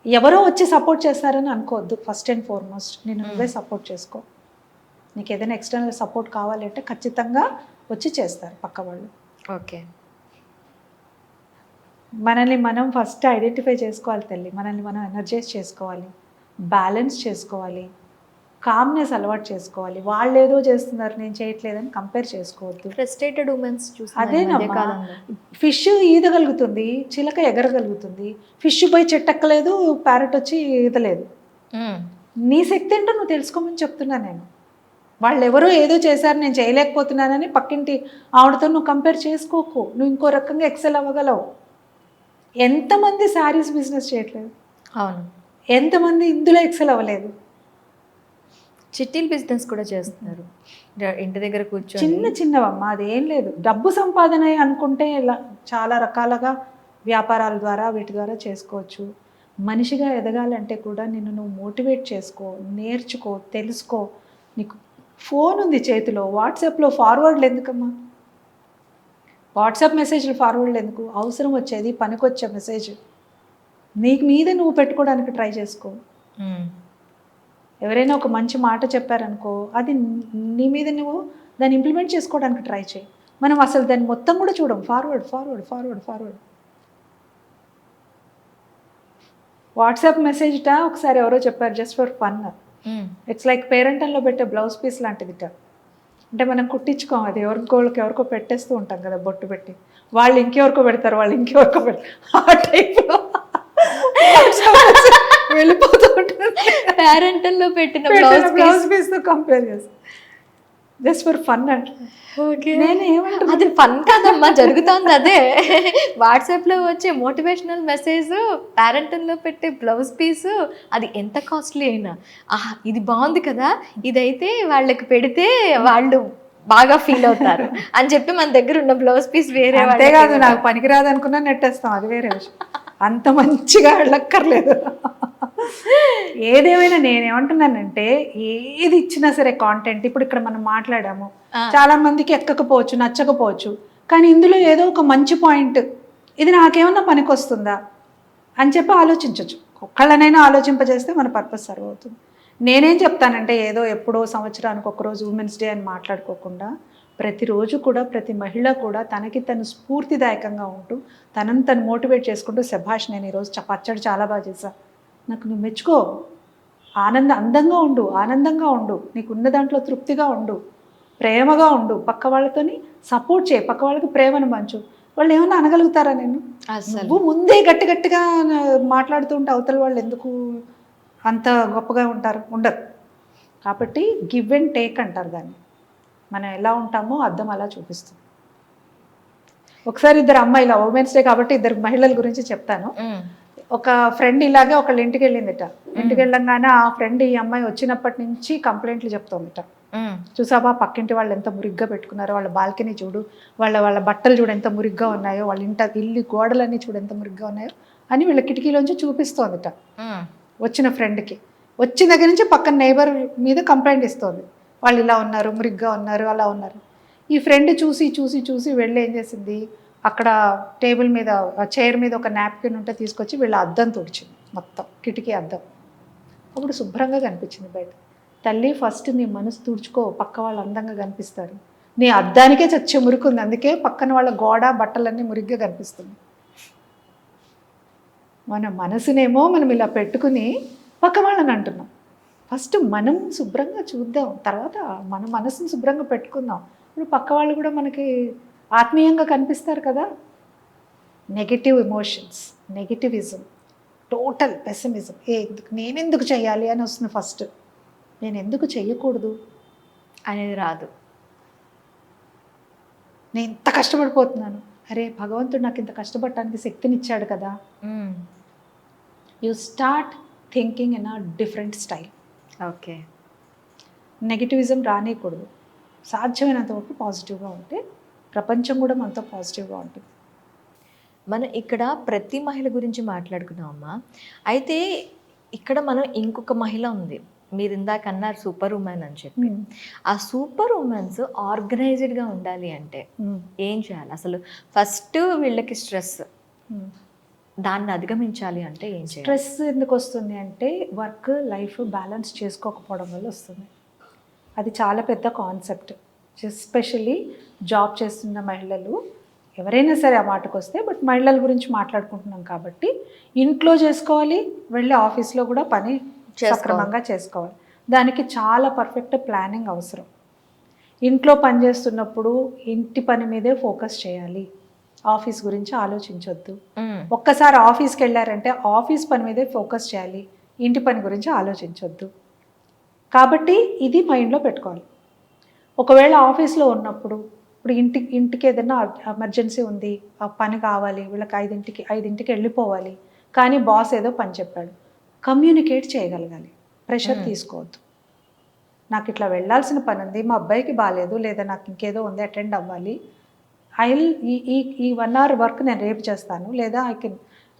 ఎవరో వచ్చి సపోర్ట్ చేస్తారని అనుకోవద్దు. ఫస్ట్ అండ్ ఫార్మోస్ట్ నేను నువ్వే సపోర్ట్ చేసుకో. నీకు ఏదైనా ఎక్స్టర్నల్ సపోర్ట్ కావాలి అంటే ఖచ్చితంగా వచ్చి చేస్తారు పక్క వాళ్ళు. ఓకే, మనల్ని మనం ఫస్ట్ ఐడెంటిఫై చేసుకోవాలి తల్లి, మనల్ని మనం ఎనర్జైజ్ చేసుకోవాలి, బ్యాలెన్స్ చేసుకోవాలి, కామ్నెస్ అలవాటు చేసుకోవాలి. వాళ్ళు ఏదో చేస్తున్నారు నేను చేయట్లేదని కంపేర్ చేసుకోవద్దు. ఫ్రస్ట్రేటెడ్ ఉమెన్స్ అదేనమ్మా, ఫిష్ ఈదగలుగుతుంది, చిలక ఎగరగలుగుతుంది, ఫిష్ పోయి చెట్టెక్కలేదు, ప్యారెట్ వచ్చి ఈదలేదు. నీ శక్తి ఏంటో నువ్వు తెలుసుకోమని చెప్తున్నా నేను. వాళ్ళు ఎవరో ఏదో చేశారు నేను చేయలేకపోతున్నానని పక్కింటి ఆవిడతో నువ్వు కంపేర్ చేసుకోకు. నువ్వు ఇంకో రకంగా ఎక్సెల్ అవ్వగలవు. ఎంతమంది శారీస్ బిజినెస్ చేయట్లేదు? అవును. ఎంతమంది ఇందులో ఎక్సెల్ అవ్వలేదు? చిట్టీల బిజినెస్ కూడా చేస్తున్నారు, ఇంటి దగ్గర కూర్చొని. చిన్న చిన్నవమ్మా, అదేం లేదు. డబ్బు సంపాదన అనుకుంటే చాలా రకాలుగా వ్యాపారాల ద్వారా వీటి ద్వారా చేసుకోవచ్చు. మనిషిగా ఎదగాలంటే కూడా నిన్ను నువ్వు మోటివేట్ చేసుకో, నేర్చుకో, తెలుసుకో. నీకు ఫోన్ ఉంది చేతిలో, వాట్సాప్లో ఫార్వర్డ్లు ఎందుకమ్మా? వాట్సాప్ మెసేజ్లు ఫార్వర్డ్లు ఎందుకు? అవసరం వచ్చేది, పనికొచ్చే మెసేజ్ నీకు మీద నువ్వు పెట్టుకోవడానికి ట్రై చేసుకో. ఎవరైనా ఒక మంచి మాట చెప్పారనుకో, అది నీ మీద నువ్వు దాన్ని ఇంప్లిమెంట్ చేసుకోవడానికి ట్రై చేయి. మనం అసలు దాన్ని మొత్తం కూడా చూడం, forward forward forward forward. WhatsApp మెసేజ్ట ఒకసారి ఎవరో చెప్పారు, just for fun, it's like పేరెంటల్లో పెట్టే బ్లౌజ్ పీస్ లాంటిదిట. అంటే మనం కుట్టించుకోం, అది ఎవరికో పెట్టేస్తూ ఉంటాం కదా బొట్టు పెట్టి, వాళ్ళు ఇంకెవరికో పెడతారు, వాళ్ళు ఇంకెవరికో పెడతారు, ఆ టైప్లో వెళ్ళిపోతూ ఉంటుంది. పేరెంటల్లో పెట్టిన బ్లౌజ్ పీస్ తో కంపేర్ చేస్తాను, జస్ట్ ఫర్ ఫన్ అంటే. నేను ఏమంటాను, అది ఫన్ కాదమ్మా, జరుగుతుంది అదే. వాట్సాప్లో వచ్చే మోటివేషనల్ మెసేజ్, పేరెంటల్లో పెట్టే బ్లౌజ్ పీసు, అది ఎంత కాస్ట్లీ అయినా ఇది బాగుంది కదా, ఇదైతే వాళ్ళకి పెడితే వాళ్ళు బాగా ఫీల్ అవుతారు అని చెప్పి మన దగ్గర ఉన్న బ్లౌజ్ పీస్ వేరే. అంతేకాదు, నాకు పనికిరాదు అనుకున్నా నెట్టేస్తాం, అది వేరే విషయం. అంత మంచిగా వెళ్ళక్కర్లేదు. ఏదేమైనా నేనేమంటున్నానంటే, ఏది ఇచ్చినా సరే కాంటెంట్, ఇప్పుడు ఇక్కడ మనం మాట్లాడాము, చాలా మందికి ఎక్కకపోవచ్చు, నచ్చకపోవచ్చు, కానీ ఇందులో ఏదో ఒక మంచి పాయింట్, ఇది నాకేమన్నా పనికొస్తుందా అని చెప్పి ఆలోచించవచ్చు. ఒక్కళ్ళనైనా ఆలోచింపజేస్తే మన పర్పస్ సర్వ్ అవుతుంది. నేనేం చెప్తానంటే, ఏదో ఎప్పుడో సంవత్సరానికి ఒకరోజు ఉమెన్స్ డే అని మాట్లాడుకోకుండా, ప్రతిరోజు కూడా ప్రతి మహిళ కూడా తనకి తను స్ఫూర్తిదాయకంగా ఉంటూ తనను తను మోటివేట్ చేసుకుంటూ, శభాష్ నేను ఈరోజు పచ్చడి చాలా బాగా చేశా, నాకు నువ్వు మెచ్చుకో, అందంగా ఉండు, ఆనందంగా ఉండు, నీకు ఉన్న దాంట్లో తృప్తిగా ఉండు, ప్రేమగా ఉండు, పక్క వాళ్ళతోని సపోర్ట్ చేయి, పక్క వాళ్ళకి ప్రేమను పంచు. వాళ్ళు ఏమన్నా అనగలుగుతారా? నేను నువ్వు ముందే గట్టిగా మాట్లాడుతూ ఉంటే అవతల వాళ్ళు ఎందుకు అంత గొప్పగా ఉంటారు? ఉండరు. కాబట్టి గివ్ అండ్ టేక్ అంటారు దాన్ని. మనం ఎలా ఉంటామో అద్దం అలా చూపిస్తుంది. ఒకసారి ఇద్దరు అమ్మాయిలు, ఉమెన్స్ డే కాబట్టి ఇద్దరు మహిళల గురించి చెప్తాను. ఒక ఫ్రెండ్ ఇలాగే ఒకళ్ళ ఇంటికి వెళ్ళిందిట. ఇంటికి వెళ్ళంగానే ఆ ఫ్రెండ్ ఈ అమ్మాయి వచ్చినప్పటి నుంచి కంప్లైంట్లు చెప్తోందిట. చూసావా పక్కింటి వాళ్ళు ఎంత మురిగ్గా పెట్టుకున్నారో, వాళ్ళ బాల్కనీ చూడు, వాళ్ళ బట్టలు చూడు ఎంత మురిగ్గా ఉన్నాయో, వాళ్ళ ఇల్లు గోడలన్నీ చూడు ఎంత మురిగ్గా ఉన్నాయో అని వీళ్ళ కిటికీలోంచి చూపిస్తోందిట వచ్చిన ఫ్రెండ్కి. వచ్చిన దగ్గర నుంచి పక్కన నైబర్ మీద కంప్లైంట్ ఇస్తోంది, వాళ్ళు ఇలా ఉన్నారు, మురిగ్గా ఉన్నారు, అలా ఉన్నారు. ఈ ఫ్రెండ్ చూసి చూసి చూసి వెళ్ళి ఏం చేసింది, అక్కడ టేబుల్ మీద చైర్ మీద ఒక నాప్కిన్ ఉంటే తీసుకొచ్చి వీళ్ళ అద్దం తుడిచింది, మొత్తం కిటికీ అద్దం. అప్పుడు శుభ్రంగా కనిపించింది బయట. తల్లి ఫస్ట్ నీ మనసు తుడుచుకో, పక్క వాళ్ళు అందంగా కనిపిస్తారు. నీ అద్దానికే చచ్చే మురుకుంది, అందుకే పక్కన వాళ్ళ గోడ బట్టలన్నీ మురిగ్గా కనిపిస్తుంది. మన మనసునేమో మనం ఇలా పెట్టుకుని పక్క వాళ్ళని అంటున్నాం. ఫస్ట్ మనం శుభ్రంగా చూద్దాం, తర్వాత మన మనసుని శుభ్రంగా పెట్టుకుందాం. ఇప్పుడు పక్క వాళ్ళు కూడా మనకి ఆత్మీయంగా కనిపిస్తారు కదా. Negative emotions, negativism, total pessimism, నేనెందుకు చేయాలి అని వస్తుంది ఫస్ట్. నేను ఎందుకు చెయ్యకూడదు అనేది రాదు. నేను ఇంత కష్టపడిపోతున్నాను, అరే భగవంతుడు నాకు ఇంత కష్టపడటానికి శక్తినిచ్చాడు కదా. You start thinking in a different style. Okay. Negativism రానియకూడదు. సాధ్యమైనంత వరకు పాజిటివ్గా ఉంటే ప్రపంచం కూడా మనతో పాజిటివ్గా ఉంటుంది. మనం ఇక్కడ ప్రతి మహిళ గురించి మాట్లాడుకున్నామమ్మా. అయితే ఇక్కడ మనం ఇంకొక మహిళ ఉంది, మీరు ఇందాక అన్నారు సూపర్ ఉమెన్ అని చెప్పి. ఆ సూపర్ ఉమెన్స్ ఆర్గనైజ్డ్గా ఉండాలి అంటే ఏం చేయాలి అసలు? ఫస్ట్ వీళ్ళకి స్ట్రెస్, దాన్ని అధిగమించాలి అంటే ఏం చేయాలి? స్ట్రెస్ ఎందుకు వస్తుంది అంటే వర్క్ లైఫ్ బ్యాలెన్స్ చేసుకోకపోవడం వల్ల వస్తుంది. అది చాలా పెద్ద కాన్సెప్ట్. ఎస్పెషల్లీ జాబ్ చేస్తున్న మహిళలు ఎవరైనా సరే ఆ మాటకు వస్తే, బట్ మహిళల గురించి మాట్లాడుకుంటున్నాం కాబట్టి ఇంట్లో చేసుకోవాలి, వెళ్ళి ఆఫీస్లో కూడా పని సక్రమంగా చేసుకోవాలి. దానికి చాలా పర్ఫెక్ట్ ప్లానింగ్ అవసరం. ఇంట్లో పని చేస్తున్నప్పుడు ఇంటి పని మీదే ఫోకస్ చేయాలి, ఆఫీస్ గురించి ఆలోచించొద్దు. ఒక్కసారి ఆఫీస్కి వెళ్ళారంటే ఆఫీస్ పని మీదే ఫోకస్ చేయాలి, ఇంటి పని గురించి ఆలోచించొద్దు. కాబట్టి ఇది మైండ్లో పెట్టుకోవాలి. ఒకవేళ ఆఫీస్లో ఉన్నప్పుడు ఇప్పుడు ఇంటికి ఏదైనా ఎమర్జెన్సీ ఉంది, ఆ పని కావాలి, వీళ్ళకి 5ంటికి వెళ్ళిపోవాలి, కానీ బాస్ ఏదో పని చెప్పాడు, కమ్యూనికేట్ చేయగలగాలి, ప్రెషర్ తీసుకోవద్దు. నాకు ఇట్లా వెళ్ళాల్సిన పని ఉంది, మా అబ్బాయికి బాగాలేదు, లేదా నాకు ఇంకేదో ఉంది, అటెండ్ అవ్వాలి, ఈ 1 hour వర్క్ నేను రేపు చేస్తాను, లేదా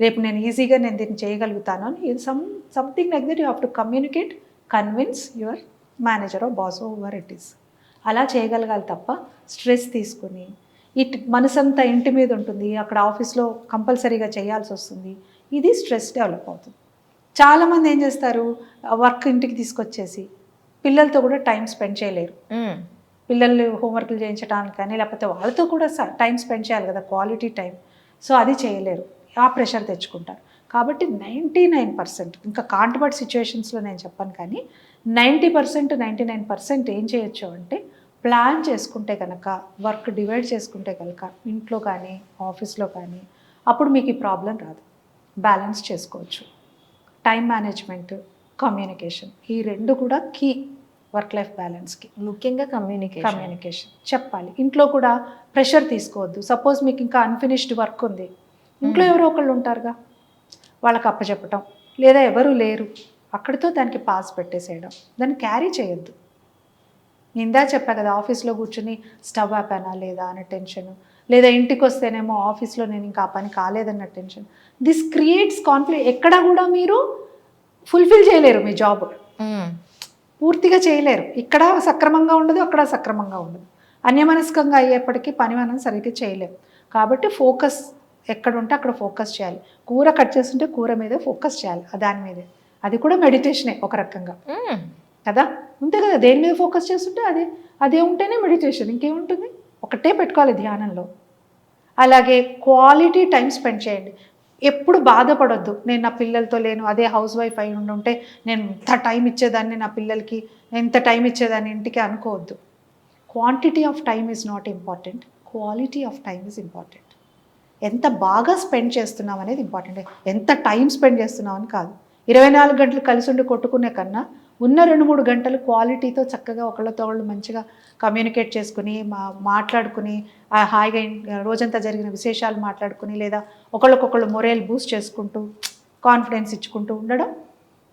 రేపు నేను ఈజీగా నేను దీన్ని చేయగలుగుతాను అని something like that you have to communicate, convince your manager or boss over it is. అలా చేయగలగాలి తప్ప స్ట్రెస్ తీసుకుని మనసంతా ఇంటి మీద ఉంటుంది, అక్కడ ఆఫీస్లో కంపల్సరీగా చేయాల్సి వస్తుంది, ఇది స్ట్రెస్ డెవలప్ అవుతుంది. చాలామంది ఏం చేస్తారు, వర్క్ ఇంటికి తీసుకొచ్చేసి పిల్లలతో కూడా టైం స్పెండ్ చేయలేరు. పిల్లలు హోంవర్క్లు చేయించడానికి కానీ లేకపోతే వాళ్ళతో కూడా టైం స్పెండ్ చేయాలి కదా, క్వాలిటీ టైం. సో అది చేయలేరు, ఆ ప్రెషర్ తెచ్చుకుంటారు. కాబట్టి 99%, ఇంకా కాంట్రవర్ట్ సిచ్యువేషన్స్లో నేను చెప్పాను కానీ 90%, 99% ఏం చేయొచ్చు అంటే ప్లాన్ చేసుకుంటే కనుక, వర్క్ డివైడ్ చేసుకుంటే కనుక ఇంట్లో కానీ ఆఫీస్లో కానీ, అప్పుడు మీకు ఈ ప్రాబ్లం రాదు, బ్యాలెన్స్ చేసుకోవచ్చు. టైం మేనేజ్మెంట్, కమ్యూనికేషన్, ఈ 2 కూడా కీ వర్క్ లైఫ్ బ్యాలెన్స్కి. ముఖ్యంగా కమ్యూనికేషన్ చెప్పాలి. ఇంట్లో కూడా ప్రెషర్ తీసుకోవద్దు. సపోజ్ మీకు ఇంకా అన్ఫినిష్డ్ వర్క్ ఉంది, ఇంట్లో ఎవరో ఒకళ్ళు ఉంటారుగా, వాళ్ళకి అప్పచెప్పటం, లేదా ఎవరు లేరు అక్కడితో దానికి పాస్ పెట్టేసేయడం, దాన్ని క్యారీ చేయొద్దు. ఇందా చెప్పా కదా, ఆఫీస్లో కూర్చుని స్టవ్ ఆపానా లేదా అనే టెన్షన్, లేదా ఇంటికి వస్తేనేమో ఆఫీస్లో నేను ఇంకా ఆ పని కాలేదన్న టెన్షన్. This creates conflict. ఎక్కడ కూడా మీరు ఫుల్ఫిల్ చేయలేరు మీ జాబ్, పూర్తిగా చేయలేరు. ఇక్కడ సక్రమంగా ఉండదు, అక్కడ సక్రమంగా ఉండదు, అన్యమనస్కంగా అయ్యేప్పటికీ పని మనం సరిగ్గా చేయలేము. కాబట్టి ఫోకస్ ఎక్కడ ఉంటే అక్కడ ఫోకస్ చేయాలి. కూర కట్ చేస్తుంటే కూర మీదే ఫోకస్ చేయాలి, దాని మీదే. అది కూడా మెడిటేషనే ఒక రకంగా కదా, అంతే కదా. దేని మీద ఫోకస్ చేస్తుంటే అదే ఉంటేనే మెడిటేషన్, ఇంకేముంటుంది, ఒకటే పెట్టుకోవాలి ధ్యానంలో. అలాగే క్వాలిటీ టైం స్పెండ్ చేయండి. ఎప్పుడు బాధపడొద్దు, నేను నా పిల్లలతో లేను, అదే హౌస్ వైఫ్ అయి ఉంటే నేను ఇంత టైం ఇచ్చేదాన్ని నా పిల్లలకి, ఎంత టైం ఇచ్చేదాన్ని ఇంటికి అనుకోవద్దు. Quantity of time is not important, quality of time is important. ఎంత బాగా స్పెండ్ చేస్తున్నాం అనేది ఇంపార్టెంట్, ఎంత టైం స్పెండ్ చేస్తున్నాం అని కాదు. 24 గంటలు కలిసి ఉండి కొట్టుకునే కన్నా ఉన్న 2-3 గంటలు క్వాలిటీతో చక్కగా ఒకళ్ళతో వాళ్ళు మంచిగా కమ్యూనికేట్ చేసుకుని మాట్లాడుకుని హాయిగా రోజంతా జరిగిన విశేషాలు మాట్లాడుకుని, లేదా ఒకళ్ళకొకళ్ళు మొరేల్ బూస్ట్ చేసుకుంటూ కాన్ఫిడెన్స్ ఇచ్చుకుంటూ ఉండడం,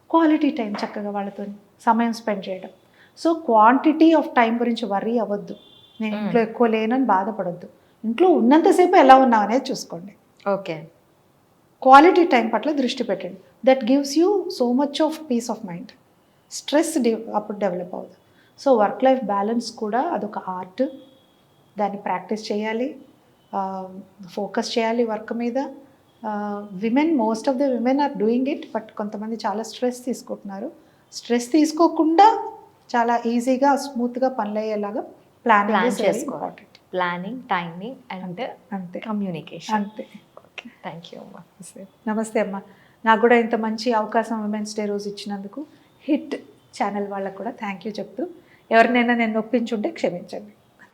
క్వాలిటీ టైం చక్కగా వాళ్ళతో సమయం స్పెండ్ చేయడం. సో క్వాంటిటీ ఆఫ్ టైం గురించి వర్రీ అవ్వద్దు, నేను ఇంట్లో ఎక్కువ లేనని బాధపడొద్దు. ఇంట్లో ఉన్నంతసేపు ఎలా ఉన్నాం అనేది చూసుకోండి. ఓకే. క్వాలిటీ టైం పట్ల దృష్టి పెట్టండి. That gives you so much of piece of mind. Stress అప్పుడు డెవలప్ అవుతుంది. సో వర్క్ లైఫ్ బ్యాలెన్స్ కూడా అదొక ఆర్ట్, దాన్ని ప్రాక్టీస్ చేయాలి, ఫోకస్ చేయాలి వర్క్ మీద. Women, most of the women are doing it, but కొంతమంది చాలా స్ట్రెస్ తీసుకుంటున్నారు. స్ట్రెస్ తీసుకోకుండా చాలా ఈజీగా స్మూత్గా పనులు అయ్యేలాగా ప్లాన్ ప్లాన్ చేసుకోవాలి. ప్లానింగ్, టైమింగ్ అండ్ అంతే కమ్యూనికేషన్. అంతే. ఓకే, థ్యాంక్ యూ అమ్మా. నమస్తే అమ్మ. నాకు కూడా ఇంత మంచి అవకాశం ఉమెన్స్ డే రోజు ఇచ్చినందుకు హిట్ ఛానల్ వాళ్ళకు కూడా థ్యాంక్ యూ చెప్తూ, ఎవరినైనా నేను నొప్పించుంటే క్షమించండి.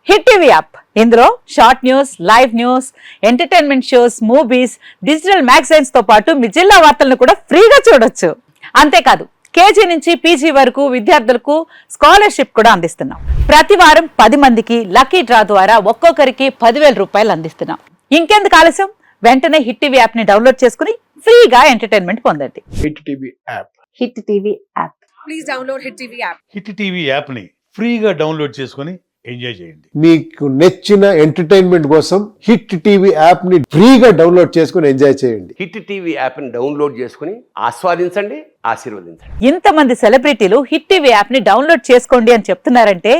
హిట్ టీవీ యాప్, ఇందులో short news, live news, entertainment shows, movies, digital magazines తో పాటు మీ జిల్లా వార్తలను కూడా ఫ్రీగా చూడొచ్చు. అంతేకాదు, కేజీ నుంచి పీజీ వరకు విద్యార్థులకు స్కాలర్షిప్ కూడా అందిస్తున్నాం. ప్రతి వారం 10 మందికి లక్కీ డ్రా ద్వారా ఒక్కొక్కరికి 10,000 రూపాయలు అందిస్తున్నాం. ఇంకెందుకు ఆలస్యం, వెంటనే హిట్ టీవీ యాప్ ని డౌన్లోడ్ చేసుకుని ఫ్రీగా ఎంటర్టైన్మెంట్ పొందండి. Hit TV app. Hit TV app. Please download Hit TV app. Hit TV యాప్ని ఫ్రీగా డౌన్లోడ్ చేసుకొని ఎంజాయ్ చేయండి. మీకు నచ్చిన ఎంటర్టైన్మెంట్ కోసం హిట్ టీవీ యాప్ ని ఫ్రీగా డౌన్లోడ్ చేసుకుని ఎంజాయ్ చేయండి. హిట్ టీవీ యాప్ని డౌన్లోడ్ చేసుకుని ఆస్వాదించండి, ఆశీర్వదించండి. ఇంతమంది సెలబ్రిటీలు హిట్ టీవీ యాప్ ని డౌన్లోడ్ చేసుకోండి అని చెప్తున్నారంటే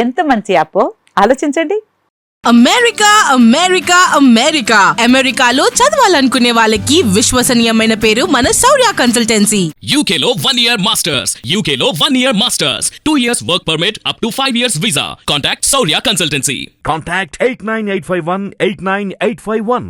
ఎంత మంచి యాప్ ఆలోచించండి. అమెరికా అమెరికా అమెరికా అమెరికాలో చదవాలనుకునే వాళ్ళకి విశ్వసనీయమైన పేరు మన శౌర్య consultancy. UK Law 1 Year Masters. UK Law 1 Year Masters. 2 years work permit up to 5 years visa. Contact Saurya Consultancy. Contact 89851 89851.